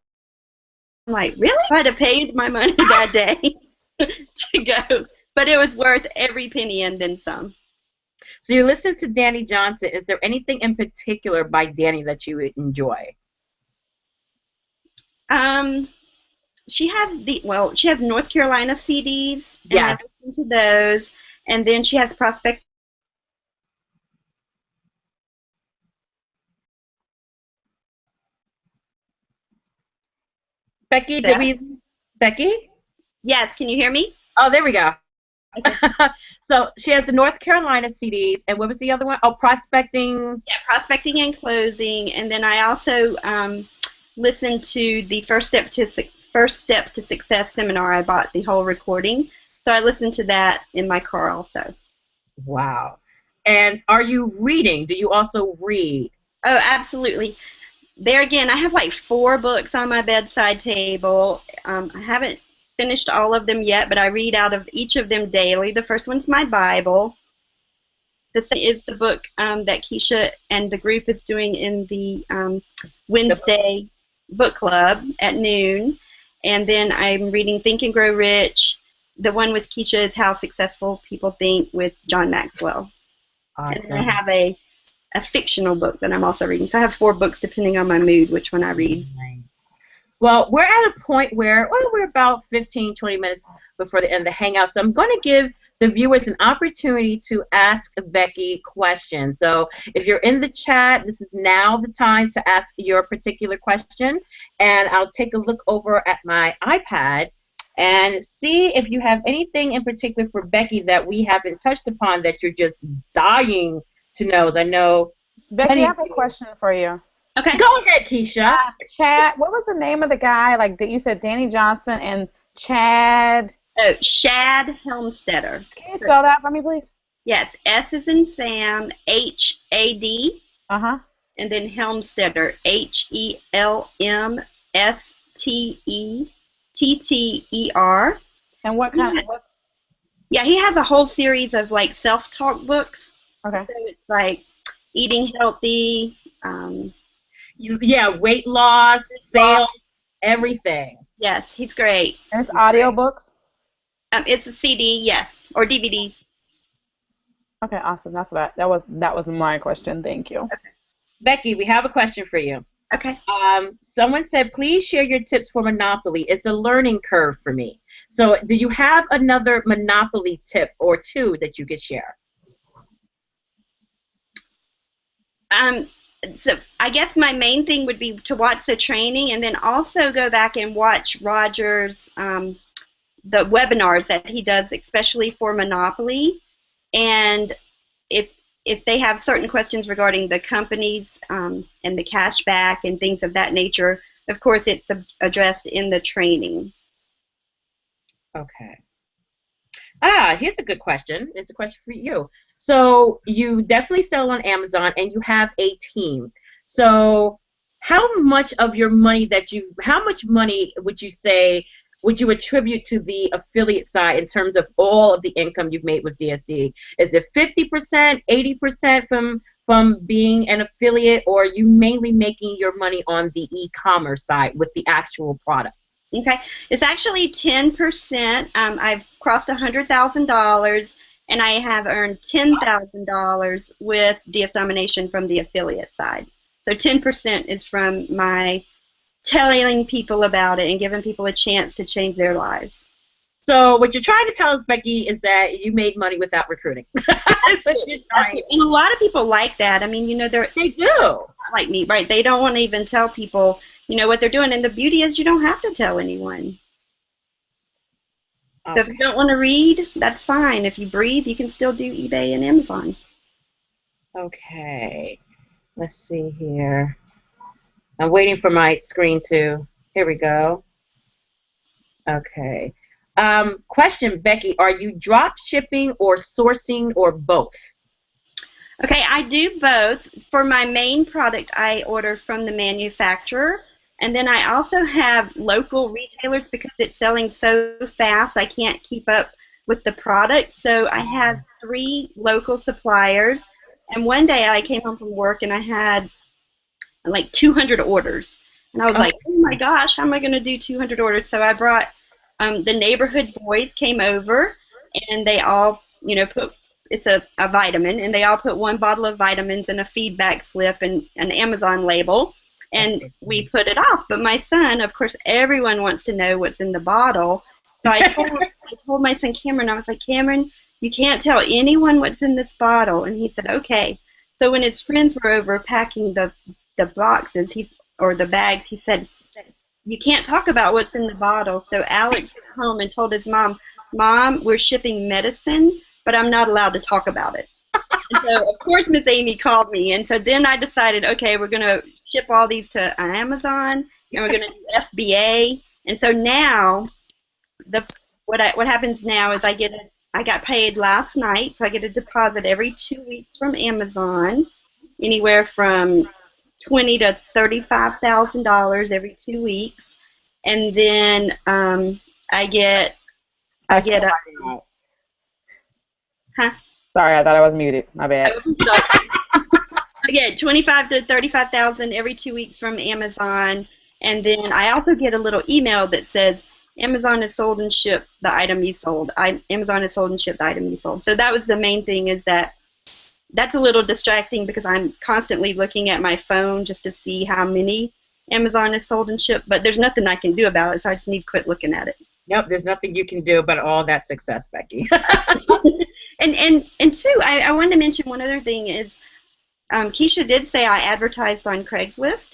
like, "Really?" I had to pay my money that day to go. But it was worth every penny and then some. So you listen to Danny Johnson. Is there anything in particular by Danny that you enjoy? She has North Carolina CDs. And Yes. I listen to those. And then she has Prospect. Becky, Becky? Yes, can you hear me? Oh, there we go. Okay. So she has the North Carolina CDs, and what was the other one? Oh, Prospecting. Yeah, Prospecting and Closing. And then I also listened to the First Steps to Success seminar. I bought the whole recording. So I listened to that in my car also. Wow. And are you reading? Do you also read? Oh, absolutely. There again, I have like 4 books on my bedside table. I haven't finished all of them yet, but I read out of each of them daily. The first one's my Bible. The second is the book that Keisha and the group is doing in the Wednesday book club at noon. And then I'm reading Think and Grow Rich. The one with Keisha is How Successful People Think with John Maxwell. Awesome. And then I have a fictional book that I'm also reading. So I have 4 books depending on my mood, which one I read. Nice. Well, we're at a point where, well, we're about 15, 20 minutes before the end of the hangout. So I'm going to give the viewers an opportunity to ask Becky questions. So if you're in the chat, this is now the time to ask your particular question. And I'll take a look over at my iPad and see if you have anything in particular for Becky that we haven't touched upon that you're just dying to know. As I know, Becky, I have a question for you. Okay. Go ahead, Keisha. Chad, what was the name of the guy? Like you said, Danny Johnson and Chad. Oh, Shad Helmstetter. Can you spell that for me, please? Yes, S is in Sam, H-A-D, Uh-huh. and then Helmstetter, Helmstetter. And what kind of what's Yeah, he has a whole series of like self-talk books. okay. So it's like eating healthy. Yeah, weight loss, sales, everything. Yes, he's great. And it's audiobooks? It's a CD, yes, or DVD. Okay, awesome. That was my question. Thank you. Becky, we have a question for you. Okay. Someone said, please share your tips for Monopoly. It's a learning curve for me. So do you have another Monopoly tip or two that you could share? So I guess my main thing would be to watch the training and then also go back and watch Roger's the webinars that he does, especially for Monopoly. And if they have certain questions regarding the companies and the cashback and things of that nature, of course it's addressed in the training. Okay. Here's a good question. It's a question for you. So you definitely sell on Amazon and you have a team. So how much of your money how much money would you say would you attribute to the affiliate side in terms of all of the income you've made with DSD? Is it 50%, 80% from being an affiliate, or are you mainly making your money on the e-commerce side with the actual product? Okay, it's actually 10%. I've crossed $100,000, and I have earned $10,000 with DS Domination from the affiliate side. So 10% is from my telling people about it and giving people a chance to change their lives. So what you're trying to tell us, Becky, is that you made money without recruiting. That's what you're trying. And a lot of people like that. I mean, they do. Like me, right? They don't want to even tell people, what they're doing. And the beauty is you don't have to tell anyone. Okay. So if you don't want to read, that's fine. If you breathe, you can still do eBay and Amazon. Okay. Let's see here. I'm waiting for my screen to, here we go. Okay. Question, Becky, are you drop shipping or sourcing or both? Okay, I do both. For my main product, I order from the manufacturer. And then I also have local retailers because it's selling so fast I can't keep up with the product. So I have 3 local suppliers. And one day I came home from work and I had like 200 orders. And I was like, oh my gosh, how am I going to do 200 orders? So I brought the neighborhood boys came over and they all, put, it's a vitamin, and they all put 1 bottle of vitamins and a feedback slip and an Amazon label. And we put it off. But my son, of course, everyone wants to know what's in the bottle. So I told my son Cameron, I was like, Cameron, you can't tell anyone what's in this bottle. And he said, okay. So when his friends were over packing the boxes, or the bags, he said, you can't talk about what's in the bottle. So Alex went home and told his mom, Mom, we're shipping medicine, but I'm not allowed to talk about it. And so, of course, Miss Amy called me, and so then I decided, okay, we're going to ship all these to Amazon, and we're going to do FBA. And so now, what happens now is I got paid last night, so I get a deposit every 2 weeks from Amazon, anywhere from $20,000 to $35,000 every 2 weeks, and then I get a Sorry, I thought I was muted. My bad. I get $25,000 to $35,000 every 2 weeks from Amazon, and then I also get a little email that says Amazon has sold and shipped the item you sold. Amazon has sold and shipped the item you sold. So that was the main thing, is that's a little distracting because I'm constantly looking at my phone just to see how many Amazon is sold and shipped, but there's nothing I can do about it, so I just need to quit looking at it. Nope, there's nothing you can do about all that success, Becky. and two, I wanted to mention one other thing is Keisha did say I advertised on Craigslist,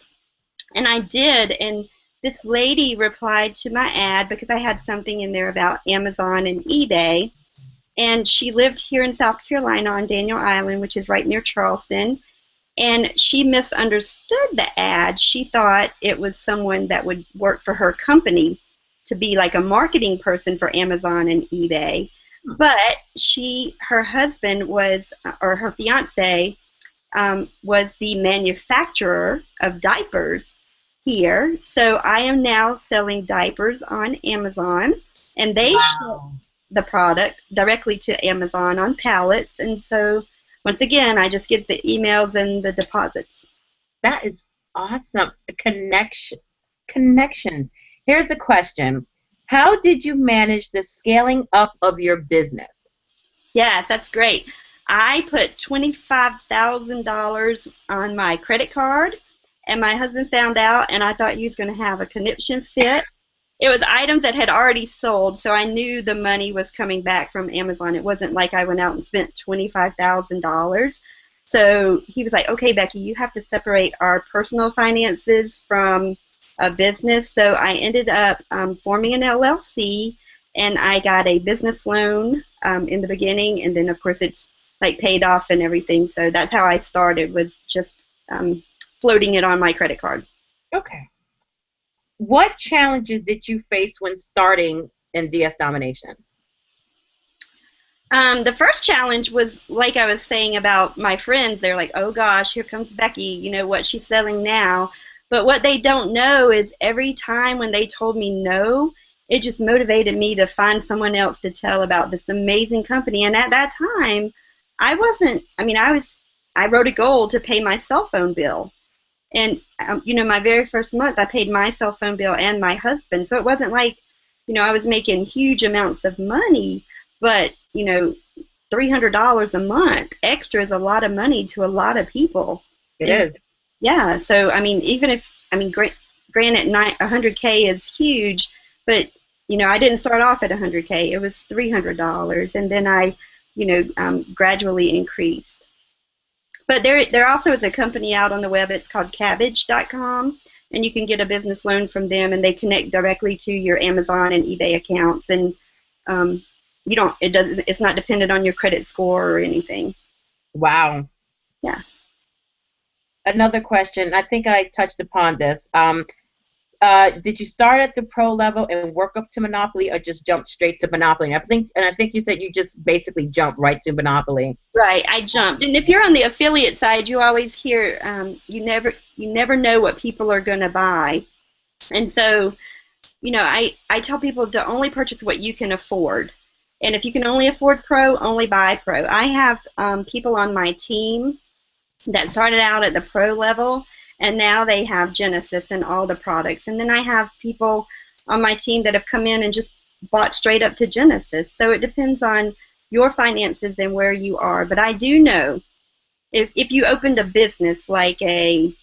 and I did, and this lady replied to my ad because I had something in there about Amazon and eBay, and she lived here in South Carolina on Daniel Island, which is right near Charleston, and she misunderstood the ad. She thought it was someone that would work for her company to be like a marketing person for Amazon and eBay, but her husband was, or her fiance, was the manufacturer of diapers here. So I am now selling diapers on Amazon, and they ship the product directly to Amazon on pallets. And so once again, I just get the emails and the deposits. That is awesome. Connections. Here's a question. How did you manage the scaling up of your business? Yes, that's great. I put $25,000 on my credit card, and my husband found out, and I thought he was going to have a conniption fit. It was items that had already sold, so I knew the money was coming back from Amazon. It wasn't like I went out and spent $25,000. So he was like, okay, Becky, you have to separate our personal finances from a business. So I ended up forming an LLC, and I got a business loan in the beginning, and then, of course, it's like paid off and everything. So that's how I started, was just floating it on my credit card. Okay. What challenges did you face when starting in DS Domination? The first challenge was, like I was saying about my friends, they're like, oh gosh, here comes Becky, you know what she's selling now. But what they don't know is every time when they told me no, it just motivated me to find someone else to tell about this amazing company. And at that time, I wrote a goal to pay my cell phone bill. And, my very first month, I paid my cell phone bill and my husband. So it wasn't like, I was making huge amounts of money, but, $300 a month extra is a lot of money to a lot of people. It is. Yeah. So, even if, granted, 100K is huge, but, I didn't start off at 100K. It was $300. And then I, gradually increased. But there also is a company out on the web. It's called Cabbage.com, and you can get a business loan from them, and they connect directly to your Amazon and eBay accounts, and it's not dependent on your credit score or anything. Wow. Yeah. Another question. I think I touched upon this. Did you start at the pro level and work up to Monopoly, or just jump straight to Monopoly? And I think you said you just basically jumped right to Monopoly. Right, I jumped. And if you're on the affiliate side, you always hear you never know what people are going to buy. And so, I tell people to only purchase what you can afford. And if you can only afford pro, only buy pro. I have people on my team that started out at the pro level, and now they have Genesis and all the products. And then I have people on my team that have come in and just bought straight up to Genesis. So it depends on your finances and where you are. But I do know if you opened a business like a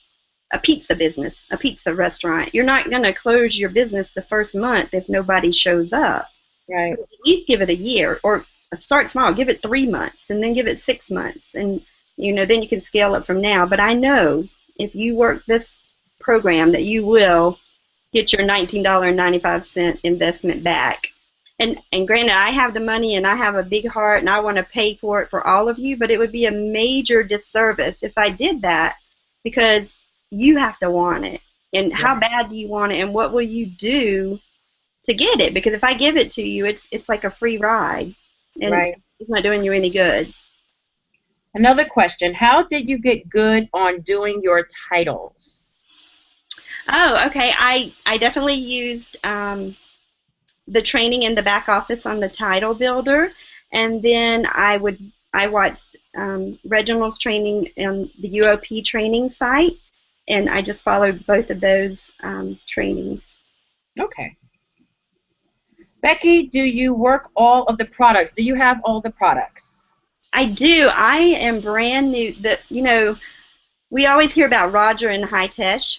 pizza business, a pizza restaurant, you're not going to close your business the first month if nobody shows up. Right. So at least give it a year, or start small. Give it 3 months, and then give it 6 months. And, then you can scale up from now. But I know if you work this program that you will get your $19.95 investment back. And granted, I have the money and I have a big heart and I want to pay for it for all of you, but it would be a major disservice if I did that, because you have to want it. And how bad do you want it, and what will you do to get it? Because if I give it to you, it's like a free ride, and it's not doing you any good. Another question, how did you get good on doing your titles? Oh, okay. I definitely used the training in the back office on the title builder, and then I watched Reginald's training on the UOP training site, and I just followed both of those trainings. Okay. Becky, do you work all of the products? Do you have all the products? I do. I am brand new. We always hear about Roger and Hitesh.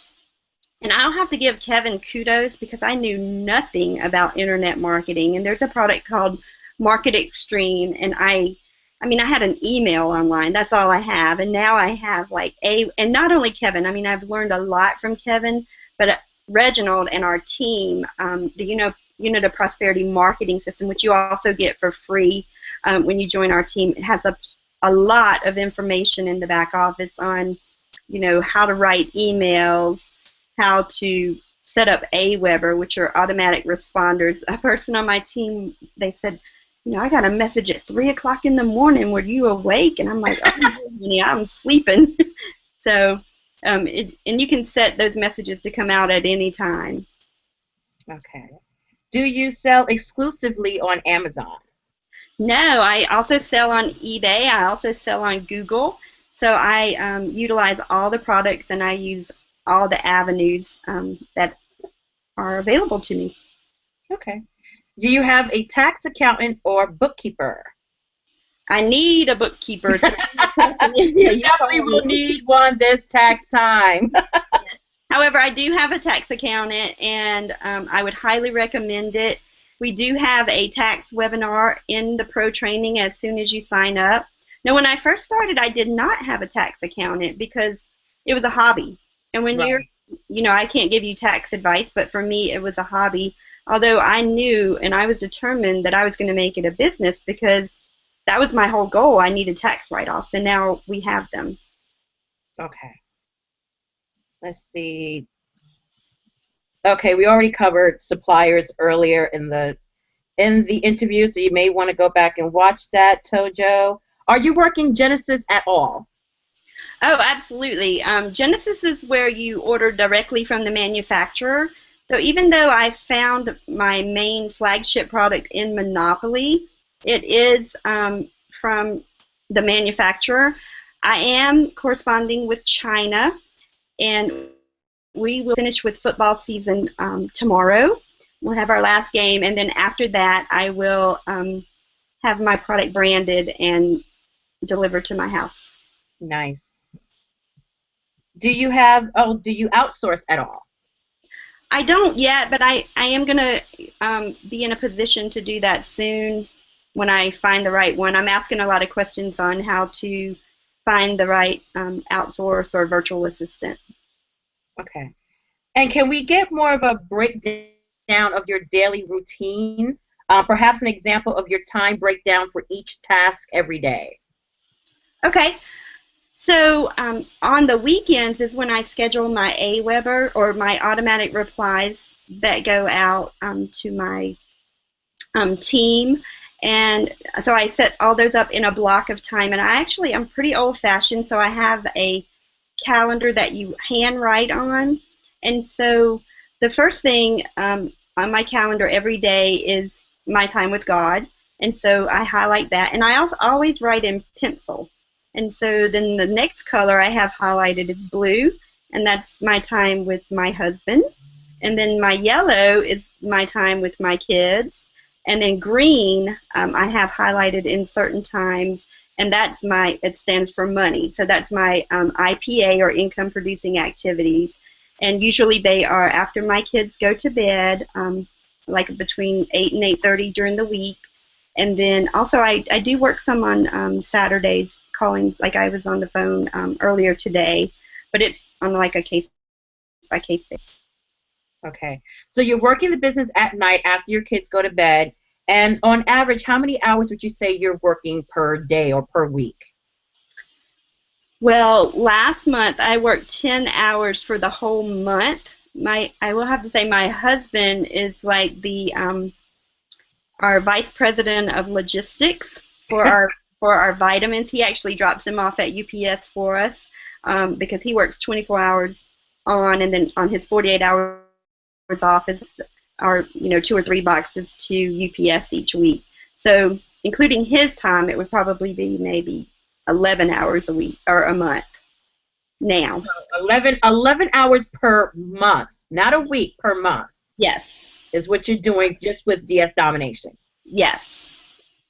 And I'll have to give Kevin kudos because I knew nothing about internet marketing. And there's a product called Market Extreme, and I mean, I had an email online. That's all I have. And now I have and not only Kevin. I mean, I've learned a lot from Kevin, but Reginald and our team, the Unit of Prosperity marketing system, which you also get for free when you join our team, it has a lot of information in the back office on, how to write emails, how to set up AWeber, which are automatic responders. A person on my team, they said, I got a message at 3 o'clock in the morning. Were you awake? And I'm like, oh, honey, I'm sleeping. So, and you can set those messages to come out at any time. Okay. Do you sell exclusively on Amazon? No, I also sell on eBay. I also sell on Google. So I utilize all the products, and I use all the avenues that are available to me. Okay. Do you have a tax accountant or bookkeeper? I need a bookkeeper. So you definitely will need one this tax time. However, I do have a tax accountant, and I would highly recommend it. We do have a tax webinar in the pro training as soon as you sign up. Now, when I first started, I did not have a tax accountant because it was a hobby. And when right. I can't give you tax advice, but for me, it was a hobby. Although I knew and I was determined that I was going to make it a business because that was my whole goal. I needed tax write-offs, and now we have them. Okay. Let's see. Okay, we already covered suppliers earlier in the interview, so you may want to go back and watch that, Tojo. Are you working Genesis at all? Oh, absolutely. Genesis is where you order directly from the manufacturer. So even though I found my main flagship product in Monopoly, it is from the manufacturer. I am corresponding with China, and we will finish with football season tomorrow. We'll have our last game, and then after that, I will have my product branded and delivered to my house. Nice. Do you outsource at all? I don't yet, but I am going to be in a position to do that soon when I find the right one. I'm asking a lot of questions on how to find the right outsource or virtual assistant. Okay. And can we get more of a breakdown of your daily routine? Perhaps an example of your time breakdown for each task every day. Okay. So on the weekends is when I schedule my AWeber or my automatic replies that go out to my team. And so I set all those up in a block of time. And I'm pretty old-fashioned, so I have a calendar that you handwrite on. And so the first thing on my calendar every day is my time with God. And so I highlight that. And I also always write in pencil. And so then the next color I have highlighted is blue, and that's my time with my husband. And then my yellow is my time with my kids. And then green I have highlighted in certain times, and it stands for money. So that's my IPA, or income producing activities. And usually they are after my kids go to bed, like between 8 and 8:30 during the week. And then also I do work some on Saturdays, calling, like I was on the phone earlier today, but it's on like a case-by-case basis. Okay. So you're working the business at night after your kids go to bed, and on average, how many hours would you say you're working per day or per week? Well, last month I worked 10 hours for the whole month. I will have to say my husband is like our vice president of logistics for our vitamins. He actually drops them off at UPS for us because he works 24 hours on, and then on his 48 hours off are 2 or 3 boxes to UPS each week. So including his time, it would probably be maybe 11 hours a week or a month now. So 11 hours per month, not a week, per month. Yes. Is what you're doing just with DS Domination. Yes.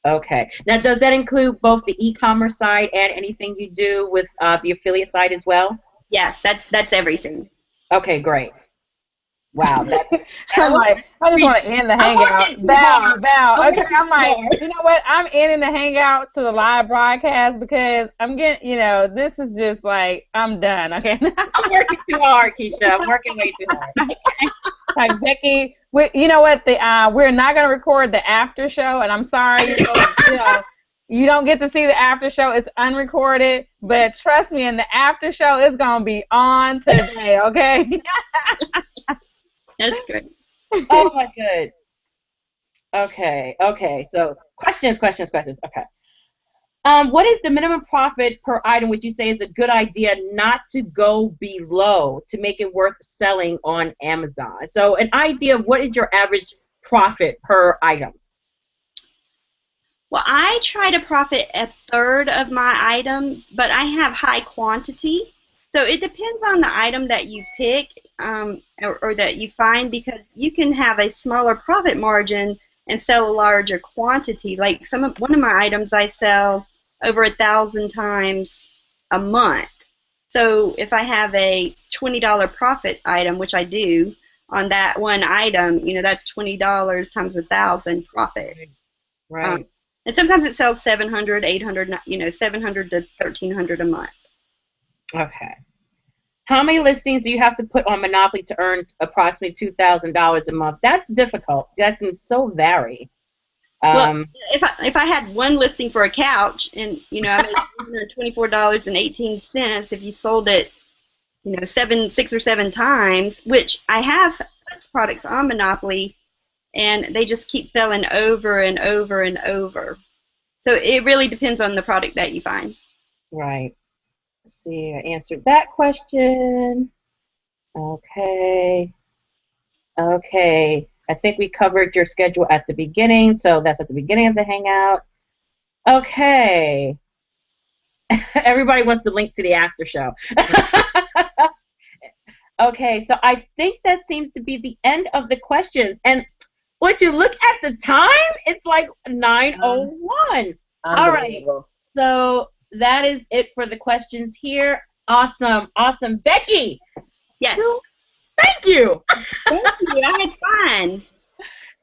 Okay. Now, does that include both the e-commerce side and anything you do with the affiliate side as well? Yes, that's everything. Okay, great. Wow. I'm like, I just want to end the hangout. Val. Okay, I'm like, you know what? I'm ending the hangout to the live broadcast because I'm getting, this is just like, I'm done. Okay. I'm working too hard, Keisha. I'm working way too hard. Like, Becky, you know what? We're not going to record the after show, and I'm sorry, you don't get to see the after show. It's unrecorded, but trust me, in the after show, it's going to be on today, okay? That's great. Oh, my good. Okay. So questions. Okay. What is the minimum profit per item would you say is a good idea not to go below to make it worth selling on Amazon? So an idea of what is your average profit per item? Well, I try to profit a third of my item, but I have high quantity. So it depends on the item that you pick or that you find, because you can have a smaller profit margin and sell a larger quantity. Like one of my items I sell over 1,000 times a month. So if I have a $20 profit item, which I do, on that one item, that's $20 times 1,000 profit. Right. And sometimes it sells 700, 800, 700 to 1,300 a month. Okay. How many listings do you have to put on Monopoly to earn approximately $2,000 a month? That's difficult. That can so vary. Well, if I had one listing for a couch and I made $24.18, if you sold it, 6 or 7 times, which I have products on Monopoly, and they just keep selling over and over and over. So it really depends on the product that you find. Right. Let's see, I answered that question. Okay. I think we covered your schedule at the beginning, so that's at the beginning of the hangout. Okay. Everybody wants the link to the after show. Okay, so I think that seems to be the end of the questions. And once you look at the time, it's like 9:01. All right, so that is it for the questions here. Awesome. Becky. Yes. Thank you. Thank you. I had fun.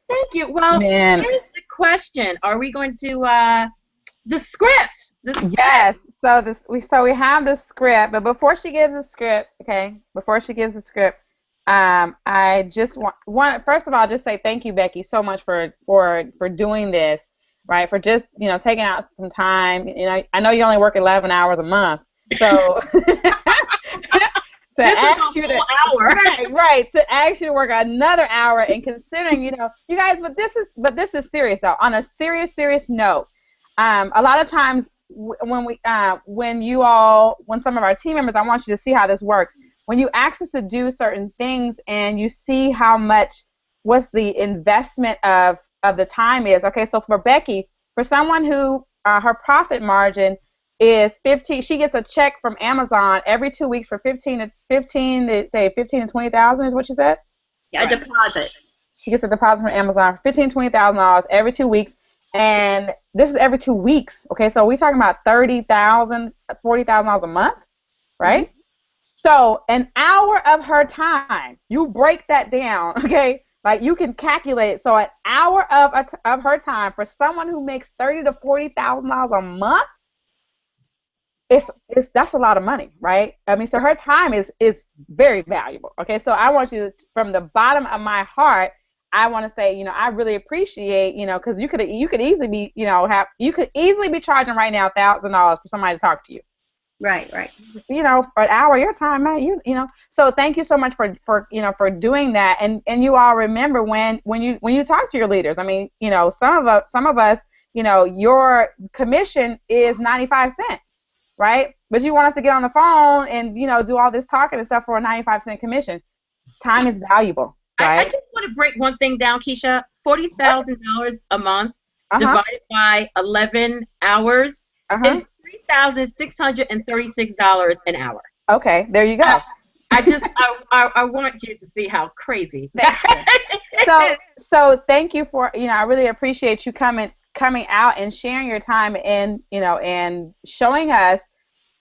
Thank you. Well, here's the question. Are we going to the script? Yes. So we have the script, but before she gives the script, I just want first of all just say thank you, Becky, so much for doing this, right? For just taking out some time. I know you only work 11 hours a month, so to ask you to right to ask you to work another hour, and considering you guys, but this is serious though. On a serious note, a lot of times when some of our team members, I want you to see how this works. When you ask us to do certain things and you see how much what the investment of the time is. Okay, so for Becky, for someone who her profit margin is 15, she gets a check from Amazon every 2 weeks for 15 to 20,000 is what you said? Yeah, a deposit. She gets a deposit from Amazon for $15,000 to $20,000 every 2 weeks, and this is every 2 weeks. Okay, so we're talking about $30,000, $40,000 a month, right? Mm-hmm. So an hour of her time, you break that down, okay? Like you can calculate. So an hour of her time for someone who makes $30,000 to $40,000 a month, that's a lot of money, right? I mean, so her time is very valuable. Okay, so I want you to, from the bottom of my heart, I want to say, I really appreciate, because you could easily be, you could easily be charging right now $1,000 for somebody to talk to you. Right. For an hour of your time, man, So thank you so much for doing that. And you all remember when you talk to your leaders. I mean, some of us, your commission is 95 cents, right? But you want us to get on the phone and do all this talking and stuff for a 95-cent commission. Time is valuable, right? I just want to break one thing down, Keisha. $40,000 a month divided by 11 hours is $3,636 an hour. Okay, there you go. I want you to see how crazy. So thank you for I really appreciate you coming out and sharing your time and and showing us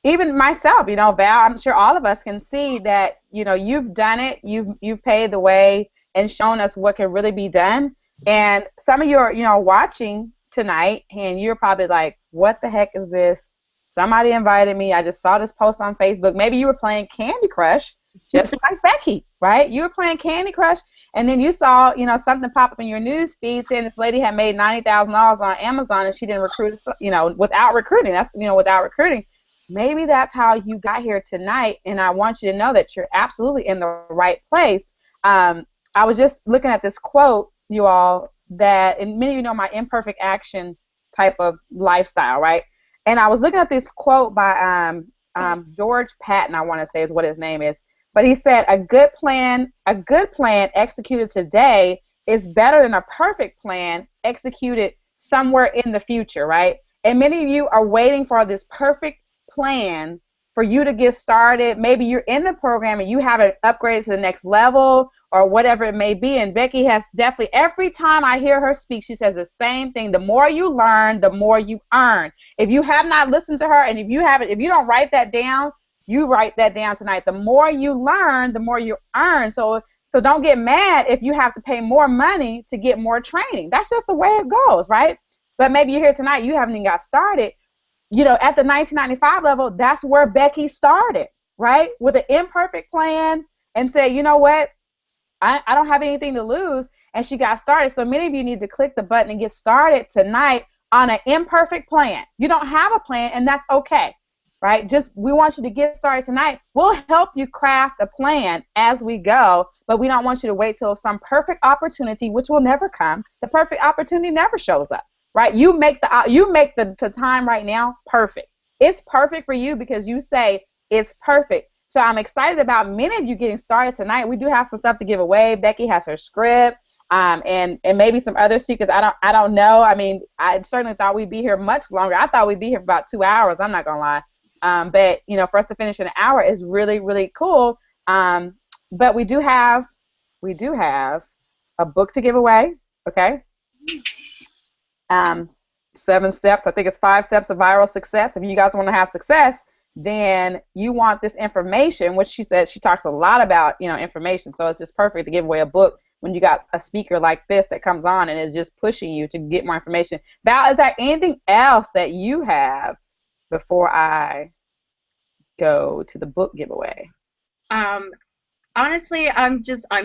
even myself, you know, Val, I'm sure all of us can see that, you know, you've done it, you've paved the way and shown us what can really be done. And some of you are, you know, watching tonight, and you're probably like, what the heck is this? Somebody invited me. I just saw this post on Facebook. Maybe you were playing Candy Crush, just like Becky, right? You were playing Candy Crush, and then you saw, you know, something pop up in your news feed saying this lady had made $90,000 on Amazon, and she didn't recruit, you know, without recruiting. That's, you know, without recruiting. Maybe that's how you got here tonight, and I want you to know that you're absolutely in the right place. I was just looking at this quote, you all, that, and many of you know my imperfect action type of lifestyle, right? And I was looking at this quote by George Patton, I want to say is what his name is. But he said, a good plan executed today is better than a perfect plan executed somewhere in the future, right? And many of you are waiting for this perfect plan for you to get started. Maybe you're in the program and you haven't upgraded to the next level or whatever it may be. And Becky has definitely, every time I hear her speak, she says the same thing. The more you learn, the more you earn. If you have not listened to her, and if you don't write that down, you write that down tonight. The more you learn, the more you earn. So don't get mad if you have to pay more money to get more training. That's just the way it goes, right? But maybe you're here tonight, you haven't even got started. You know, at the 1995 level, that's where Becky started, right? With an imperfect plan, and say, you know what? I don't have anything to lose, and she got started. So many of you need to click the button and get started tonight on an imperfect plan. You don't have a plan, and that's okay, right? Just, we want you to get started tonight. We'll help you craft a plan as we go, but we don't want you to wait till some perfect opportunity, which will never come. The perfect opportunity never shows up, right? You make the time right now perfect. It's perfect for you because you say it's perfect. So I'm excited about many of you getting started tonight. We do have some stuff to give away. Becky has her script, and maybe some other secrets. I don't know. I mean, I certainly thought we'd be here much longer. I thought we'd be here for about 2 hours. I'm not gonna lie. But you know, for us to finish in an hour is really, really cool. But we do have a book to give away. Okay. 7 steps. I think it's 5 steps of viral success. If you guys want to have success, then you want this information, which she says she talks a lot about, you know, information. So it's just perfect to give away a book when you got a speaker like this that comes on and is just pushing you to get more information. Val, is there anything else that you have before I go to the book giveaway? Honestly, I'm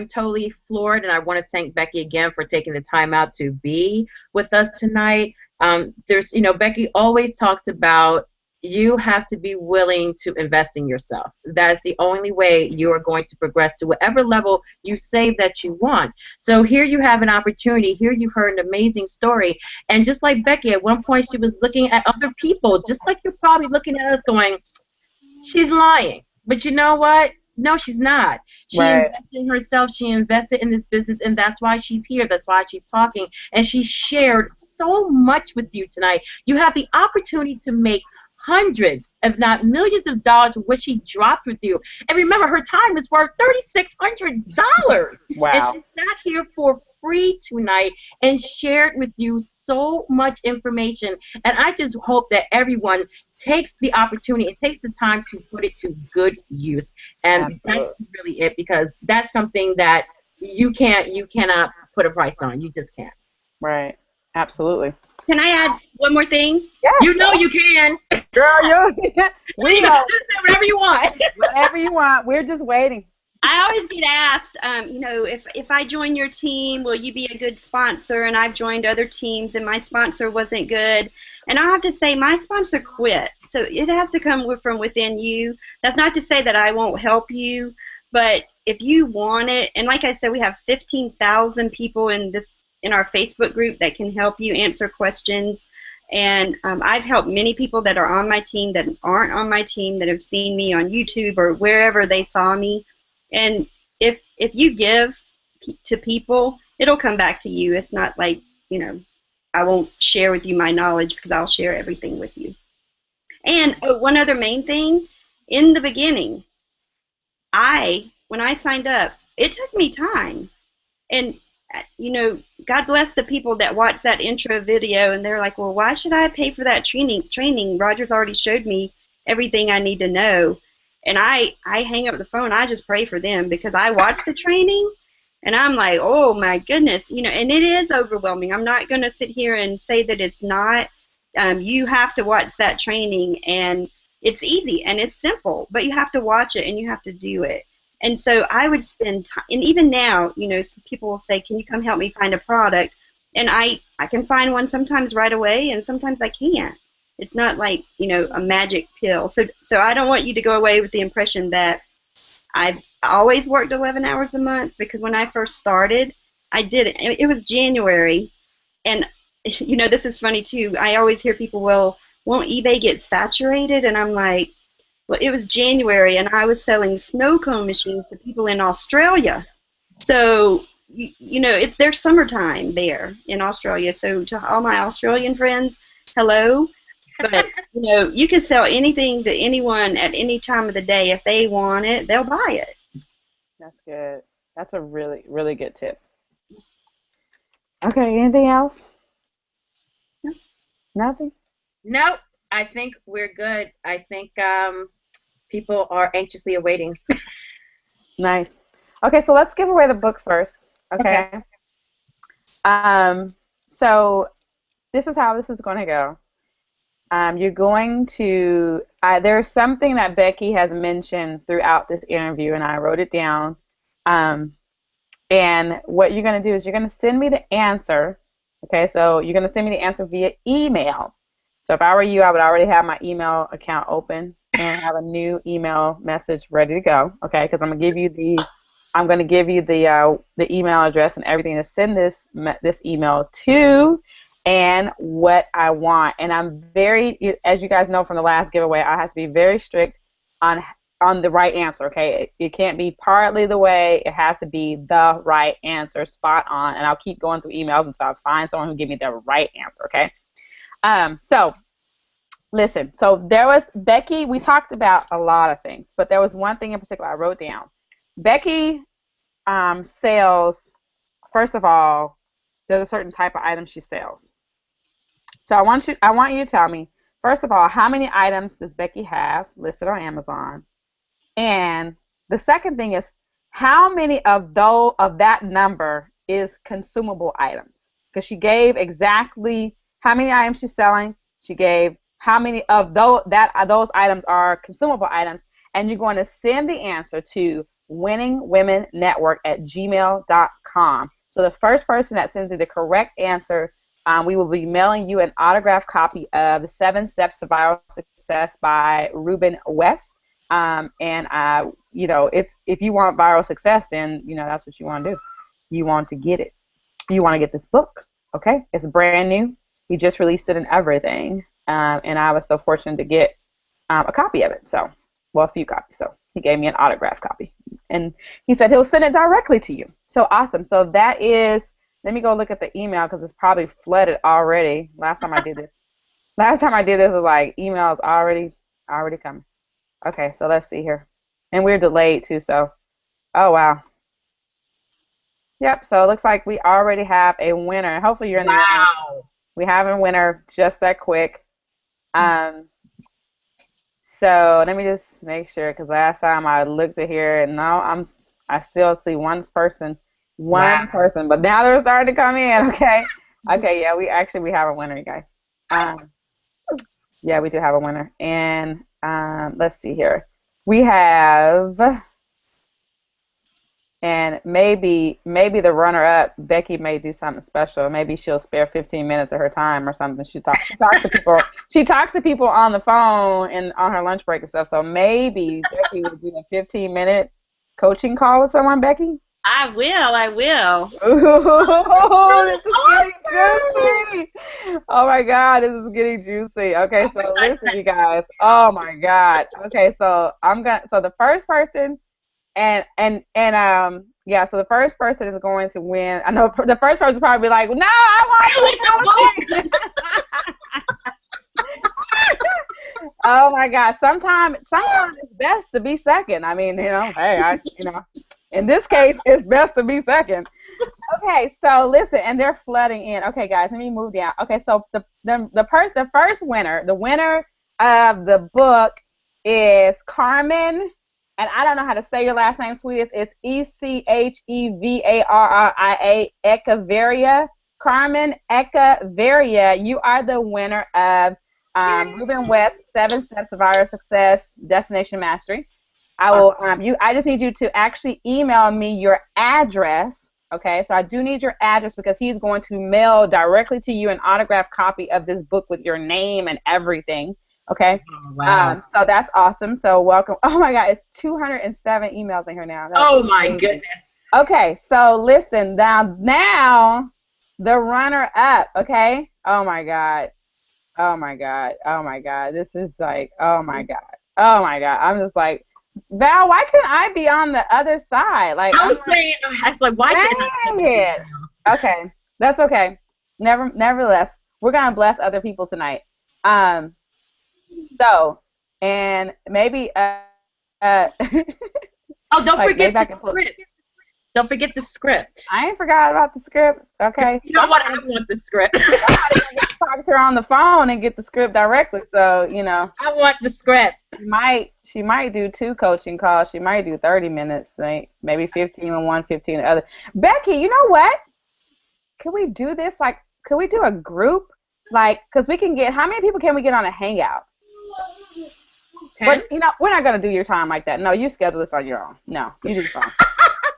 totally floored, and I want to thank Becky again for taking the time out to be with us tonight. There's, you know, Becky always talks about you have to be willing to invest in yourself. That is the only way you are going to progress to whatever level you say that you want. So here you have an opportunity. Here you've heard an amazing story. And just like Becky, at one point she was looking at other people, just like you're probably looking at us going, she's lying. But you know what? No, she's not. She invested in herself. She invested in this business, and that's why she's here. That's why she's talking. And she shared so much with you tonight. You have the opportunity to make hundreds, if not millions of dollars of what she dropped with you. And remember, her time is worth $3,600. Wow. And she sat here for free tonight and shared with you so much information. And I just hope that everyone takes the opportunity and takes the time to put it to good use. And that's really it, because that's something that you cannot put a price on. You just can't. Right. Absolutely. Can I add one more thing? Yes. You know you can. Girl, we know. Whatever you want. Whatever you want. We're just waiting. I always get asked, you know, if I join your team, will you be a good sponsor? And I've joined other teams, and my sponsor wasn't good. And I have to say, my sponsor quit. So it has to come from within you. That's not to say that I won't help you, but if you want it, and like I said, we have 15,000 people in our Facebook group that can help you answer questions. And I've helped many people that are on my team that aren't on my team, that have seen me on YouTube or wherever they saw me. And if you give to people, it'll come back to you. It's not like, you know, I won't share with you my knowledge, because I'll share everything with you. And one other main thing, in the beginning, when I signed up, it took me time. And you know, God bless the people that watch that intro video and they're like, well, why should I pay for that training? Roger's already showed me everything I need to know. And I hang up the phone. I just pray for them because I watch the training and I'm like, oh my goodness, and it is overwhelming. I'm not going to sit here and say that it's not. You have to watch that training, and it's easy and it's simple, but you have to watch it and you have to do it. And so I would spend time, and even now, some people will say, can you come help me find a product? And I can find one sometimes right away, and sometimes I can't. It's not like, a magic pill. So I don't want you to go away with the impression that I've always worked 11 hours a month, because when I first started, I did it. It was January, and, this is funny too. I always hear people, well, won't eBay get saturated? And I'm like, well, it was January, and I was selling snow cone machines to people in Australia. So, it's their summertime there in Australia. So to all my Australian friends, hello. But, you can sell anything to anyone at any time of the day. If they want it, they'll buy it. That's good. That's a really, really good tip. Okay, anything else? No. Nothing? Nope. I think we're good. I think people are anxiously awaiting. Nice. Okay, so let's give away the book first. Okay. So this is how this is going to go. You're going to, there's something that Becky has mentioned throughout this interview, and I wrote it down. And what you're going to do is you're going to send me the answer. Okay, so you're going to send me the answer via email. So if I were you, I would already have my email account open and have a new email message ready to go. Okay, because I'm going to give you the email address and everything to send this email to, and what I want. And I'm very, as you guys know from the last giveaway, I have to be very strict on the right answer. Okay, it can't be partly the way. It has to be the right answer, spot on. And I'll keep going through emails until I find someone who give me the right answer. Okay. So listen, so there was Becky, we talked about a lot of things, but there was one thing in particular I wrote down. Becky sells, first of all, there's a certain type of item she sells. So I want you to tell me, first of all, how many items does Becky have listed on Amazon? And the second thing is, how many of that number is consumable items? Because she gave exactly how many items she's selling. She gave how many of those items are consumable items, and you're going to send the answer to winningwomennetwork@gmail.com. So the first person that sends you the correct answer, we will be mailing you an autographed copy of The 7 Steps to Viral Success by Ruben West. It's, if you want viral success, then that's what you want to do. You want to get it. You want to get this book. Okay, it's brand new. He just released it and everything, and I was so fortunate to get a copy of it. So, well, a few copies. So he gave me an autographed copy, and he said he'll send it directly to you. So awesome. So that is. Let me go look at the email because it's probably flooded already. Last time I did this was like emails already coming. Okay, so let's see here. And we're delayed too, so. Oh, wow. Yep, so it looks like we already have a winner. Hopefully you're in the room. We have a winner just that quick. So let me just make sure, because last time I looked at here and now I still see one person, but now they're starting to come in. Okay, yeah, we have a winner, you guys. Yeah, we do have a winner, and let's see here. We have, and maybe the runner-up, Becky, may do something special. Maybe she'll spare 15 minutes of her time or something. She talks to people. She talks to people on the phone and on her lunch break and stuff. So maybe Becky will do a 15-minute coaching call with someone. Becky. I will. Ooh, this is getting juicy. Oh my God, this is getting juicy. Okay, so listen, you guys. Oh my God. Okay, so so the first person, so the first person is going to win. I know the first person will probably be like, no, I want to. Oh my God. Sometimes it's best to be second. I mean, hey, in this case, it's best to be second. Okay, so listen, and they're flooding in. Okay, guys, let me move down. Okay, so the first winner, the winner of the book is Carmen, and I don't know how to say your last name, sweetest. It's Echevarria, Echevarria. Carmen Echevarria, you are the winner of Ruben West 7 Steps of Our Success Destination Mastery. I just need you to actually email me your address. Okay, so I do need your address because he's going to mail directly to you an autographed copy of this book with your name and everything. Okay. Oh, wow. So that's awesome. So welcome. Oh my God, it's 207 emails in here now. That's my goodness. Okay, so listen now the runner up. Okay. Oh my God. Oh my God. Oh my God. This is like, oh my God. Oh my God. I'm just like, Val, why couldn't I be on the other side? Like I was like, why can't I be it? Okay, that's okay. Nevertheless, we're gonna bless other people tonight. So, and maybe oh, don't forget the script. Don't forget the script. I ain't forgot about the script. Okay. You know what? I want the script. Talk to her on the phone and get the script directly. So, you know. I want the script. She might do 2 coaching calls. She might do 30 minutes, maybe 15 on one, 15 on the other. Becky, you know what? Can we do this? Like, could we do a group? Like, because we can get, how many people can we get on a hangout? 10? But, you know, we're not going to do your time like that. No, you schedule this on your own. No, you do the phone.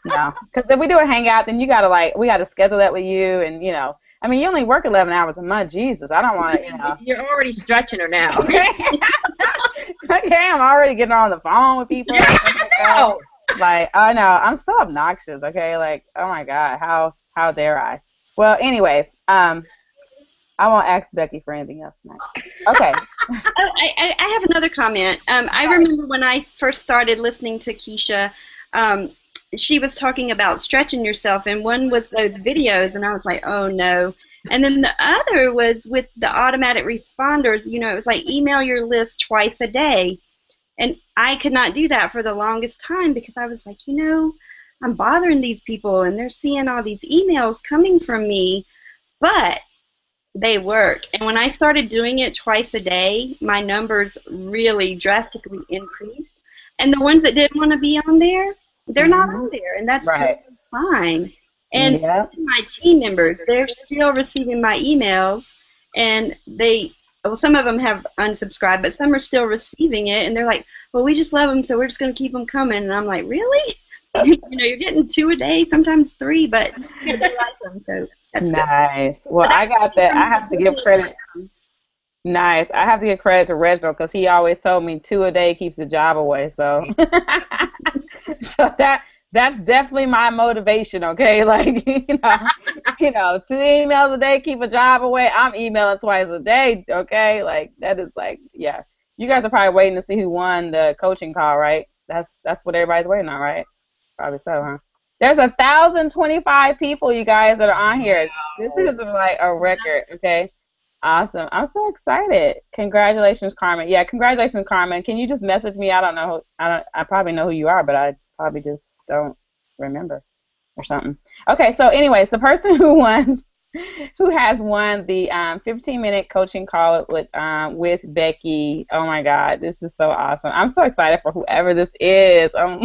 No, because if we do a hangout, then you got to, we got to schedule that with you and, you know. I mean, you only work 11 hours a month. Jesus, I don't want to, you know. You're already stretching her now. Okay, I'm already getting on the phone with people. No. Like, I know, I'm so obnoxious, okay? Like, oh, my God, how dare I? Well, anyways, I won't ask Becky for anything else tonight. Okay. I have another comment. I remember when I first started listening to Keisha, she was talking about stretching yourself, and one was those videos, and I was like, oh no. And then the other was with the automatic responders. You know, it was like email your list twice a day. And I could not do that for the longest time because I was like, you know, I'm bothering these people, and they're seeing all these emails coming from me, but they work. And when I started doing it twice a day, my numbers really drastically increased. And the ones that didn't want to be on there, they're not on there, and that's totally fine. And my team members, they're still receiving my emails, and some of them have unsubscribed, but some are still receiving it, and they're like, well, we just love them, so we're just going to keep them coming. And I'm like, really? You know, you're getting 2 a day, sometimes 3, but they like them, so that's nice. Good. Well, I got that. I have to give credit. Nice. I have to give credit to Reginald because he always told me 2 a day keeps the job away. So, so that's definitely my motivation. Okay, like you know, 2 emails a day keep a job away. I'm emailing twice a day. Okay, like that is like yeah. You guys are probably waiting to see who won the coaching call, right? That's what everybody's waiting on, right? Probably so, huh? There's 1,025 people, you guys, that are on here. This is like a record. Okay. Awesome. I'm so excited. Congratulations, Carmen. Yeah, congratulations, Carmen. Can you just message me? I don't know. I probably know who you are, but I probably just don't remember or something. Okay, so anyways, the person who has won the 15-minute coaching call with Becky. Oh my God, this is so awesome. I'm so excited for whoever this is. Are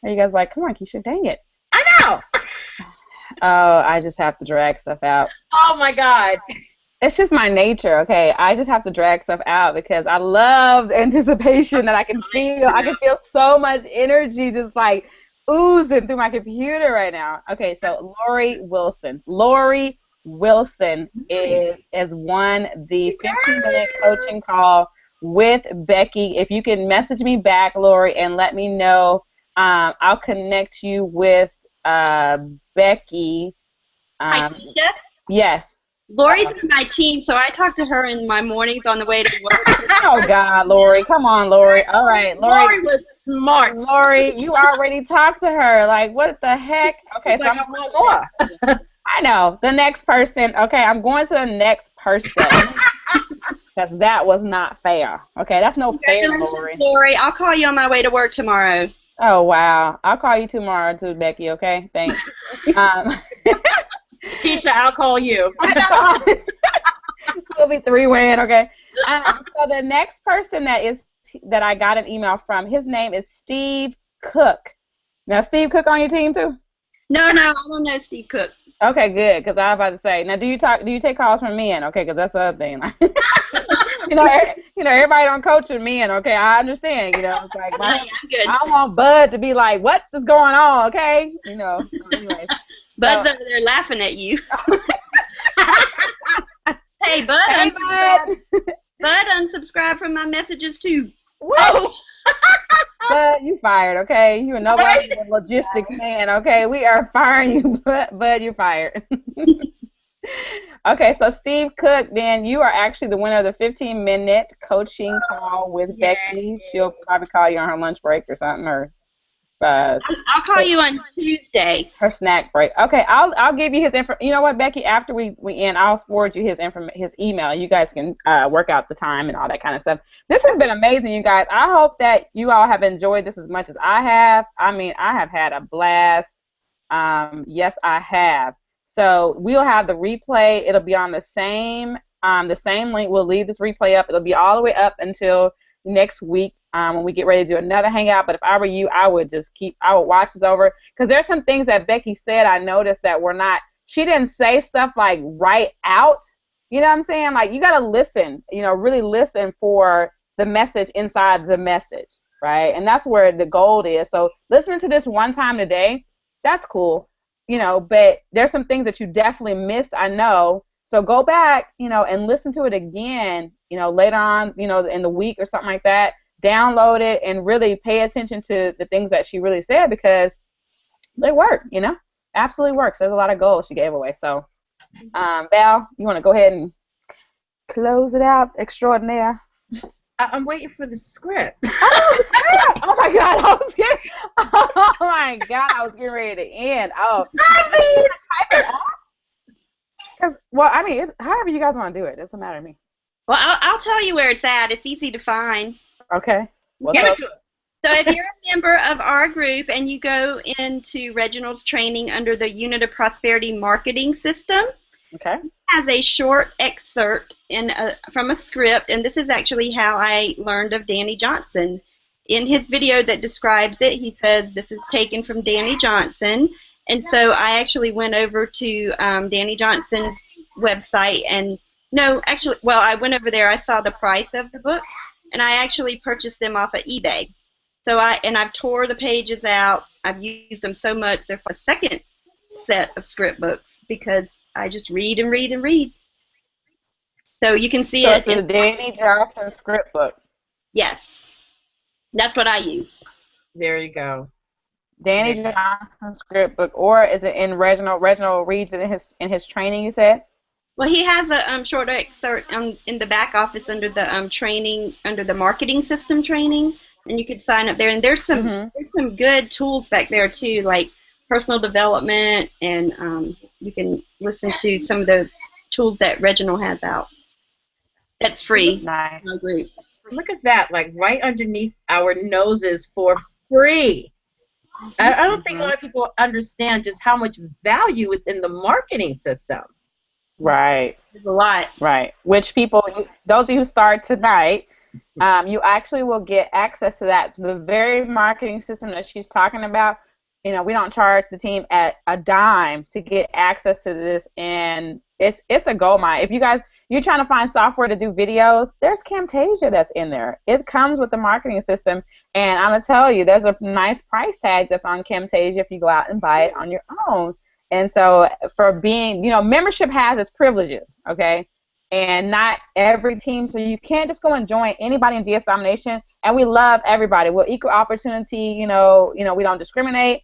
you guys like, come on, Keisha, dang it. I know. Oh, I just have to drag stuff out. Oh my God. It's just my nature, okay? I just have to drag stuff out because I love the anticipation that I can feel. I can feel so much energy just like oozing through my computer right now. Okay, so Lori Wilson. Lori Wilson has won the 15-minute coaching call with Becky. If you can message me back, Lori, and let me know, I'll connect you with Becky. Hi, Keisha? Yes. Lori's on my team, so I talk to her in my mornings on the way to work. Oh, God, Lori. Come on, Lori. All right, Lori was smart. Lori, you already talked to her. Like, what the heck? Okay, so like, I want more. I know. The next person. Okay, I'm going to the next person. Because that was not fair. Okay, that's no fair, Lori. Lori, I'll call you on my way to work tomorrow. Oh, wow. I'll call you tomorrow, too, Becky, okay? Thanks. Keisha, I'll call you. We'll be 3-win, okay? So the next person that is that I got an email from, his name is Steve Cook. Now, Steve Cook on your team too? No, I don't know Steve Cook. Okay, good, because I was about to say. Now, do you take calls from men? Okay, because that's the other thing. Everybody don't coach with men. Okay, I understand. It's like I'm good. I don't want Bud to be like, what is going on? Okay, So anyways, Bud's over there laughing at you. Hey, Bud. Hey, Bud. Bud unsubscribe from my messages too. Whoa. Bud, you fired, okay? You are nobody but logistics man, okay? We are firing you, Bud, you're fired. Okay, so Steve Cook, then you are actually the winner of the 15-minute coaching call with Becky. She'll probably call you on her lunch break or something, or I'll call you on Tuesday. Her snack break. Okay, I'll give you his info. You know what, Becky? After we end, I'll forward you his email. You guys can work out the time and all that kind of stuff. This has been amazing, you guys. I hope that you all have enjoyed this as much as I have. I mean, I have had a blast. Yes, I have. So we'll have the replay. It'll be on the same link. We'll leave this replay up. It'll be all the way up until next week. When we get ready to do another hangout. But if I were you, I would watch this over, because there's some things that Becky said I noticed that she didn't say stuff like right out, you know what I'm saying? Like, you got to listen, really listen for the message inside the message, right? And that's where the gold is. So listening to this one time today, that's cool, but there's some things that you definitely missed, I know. So go back, and listen to it again, later on, in the week or something like that. Download it and really pay attention to the things that she really said, because they work, absolutely works. There's a lot of goals she gave away. So, Val, you want to go ahead and close it out extraordinaire? I'm waiting for the script. Oh, the script! Oh my God, I was getting ready to end. Oh, type it off. It's however you guys want to do it. It doesn't matter to me. Well, I'll tell you where it's at. It's easy to find. Okay. Give it to us. So if you're a member of our group and you go into Reginald's training under the Unit of Prosperity Marketing System, okay, it has a short excerpt from a script, and this is actually how I learned of Danny Johnson. In his video that describes it, he says this is taken from Danny Johnson, and so I actually went over to Danny Johnson's website, and I went over there. I saw the price of the books, and I actually purchased them off of eBay. So I've tore the pages out. I've used them so much. They're a second set of script books, because I just read and read and read. So you can see it. So it's a Danny Johnson script book. Yes. That's what I use. There you go. Danny Johnson script book, or is it in Reginald? Reginald reads it in his training, you said? Well, he has a short excerpt in the back office under the training, under the marketing system training, and you could sign up there. And there's some good tools back there too, like personal development, and you can listen to some of the tools that Reginald has out. That's free. Nice. Look at that, like right underneath our noses for free. I don't think a lot of people understand just how much value is in the marketing system. Right. There's a lot. Right. Which people, those of you who start tonight, you actually will get access to that. The very marketing system that she's talking about, we don't charge the team at a dime to get access to this, and it's a gold mine. If you're trying to find software to do videos, there's Camtasia that's in there. It comes with the marketing system, and I'm going to tell you, there's a nice price tag that's on Camtasia if you go out and buy it on your own. And so for being, membership has its privileges, okay? And not every team, so you can't just go and join anybody in DS Domination, and we love everybody. We're equal opportunity, we don't discriminate,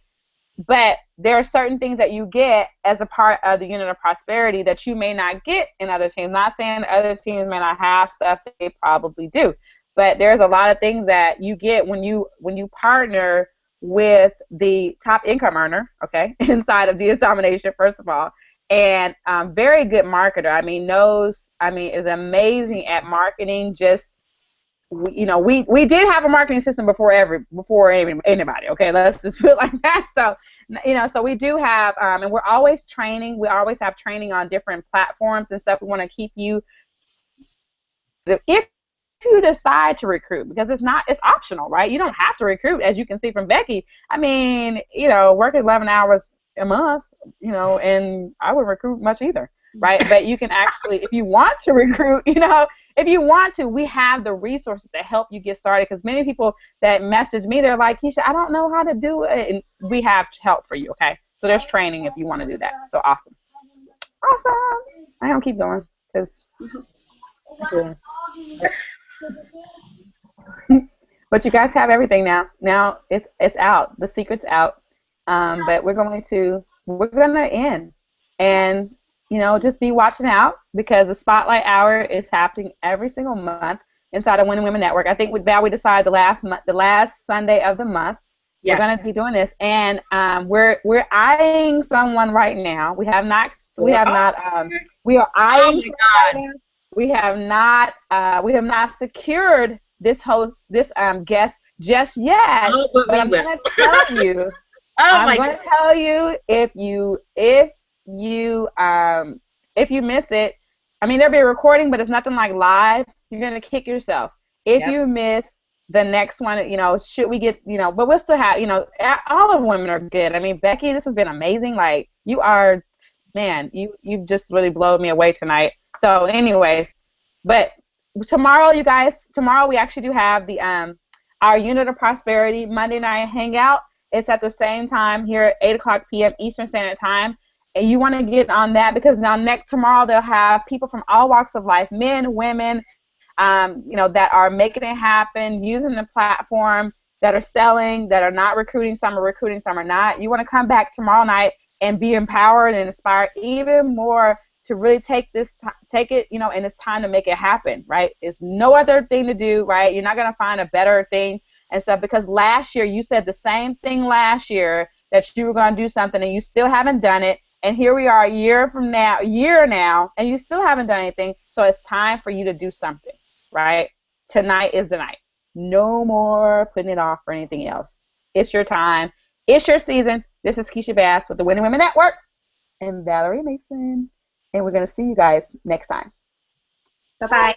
but there are certain things that you get as a part of the Unit of Prosperity that you may not get in other teams. Not saying other teams may not have stuff, they probably do, but there's a lot of things that you get when you partner with the top income earner, okay, inside of DS Domination, first of all, and very good marketer. Is amazing at marketing. Just we did have a marketing system before anybody. Okay, let's just put it like that. So so we do have, and we're always training. We always have training on different platforms and stuff. We want to keep you. If you decide to recruit, because it's optional, right? You don't have to recruit, as you can see from Becky. I mean, working 11 hours a month, and I wouldn't recruit much either, right? But you can actually, if you want to recruit, if you want to, we have the resources to help you get started, because many people that message me, they're like, Keisha, I don't know how to do it, and we have help for you, okay? So there's training if you want to do that. So awesome. I don't keep going, because but you guys have everything now. Now it's out. The secret's out. But we're gonna end, and just be watching out, because the Spotlight Hour is happening every single month inside of Winning Women Network. I think with Val we decided the last Sunday of the month. Yes. We're gonna be doing this, and we're eyeing someone right now. We are eyeing someone right now. We have not secured this guest just yet. Oh, but I'm going to tell you. I'm going to tell you, if you miss it, I mean, there'll be a recording, but it's nothing like live. You're going to kick yourself if you miss the next one. Should we get but we'll still have all the women are good. I mean, Becky, this has been amazing. Like, you are, man, you've just really blown me away tonight. So anyways, but tomorrow we actually do have the our Unit of Prosperity Monday night hangout. It's at the same time here at 8 p.m. Eastern Standard Time. And you want to get on that, because tomorrow they'll have people from all walks of life, men, women, that are making it happen, using the platform, that are selling, that are not recruiting. Some are recruiting, some are not. You want to come back tomorrow night and be empowered and inspired even more to really take it, and it's time to make it happen, right? It's no other thing to do, right? You're not going to find a better thing and stuff, because last year you said the same thing last year, that you were going to do something, and you still haven't done it. And here we are a year now, and you still haven't done anything. So it's time for you to do something, right? Tonight is the night. No more putting it off for anything else. It's your time. It's your season. This is Keisha Bass with the Winning Women Network and Valerie Mason. And we're going to see you guys next time. Bye-bye.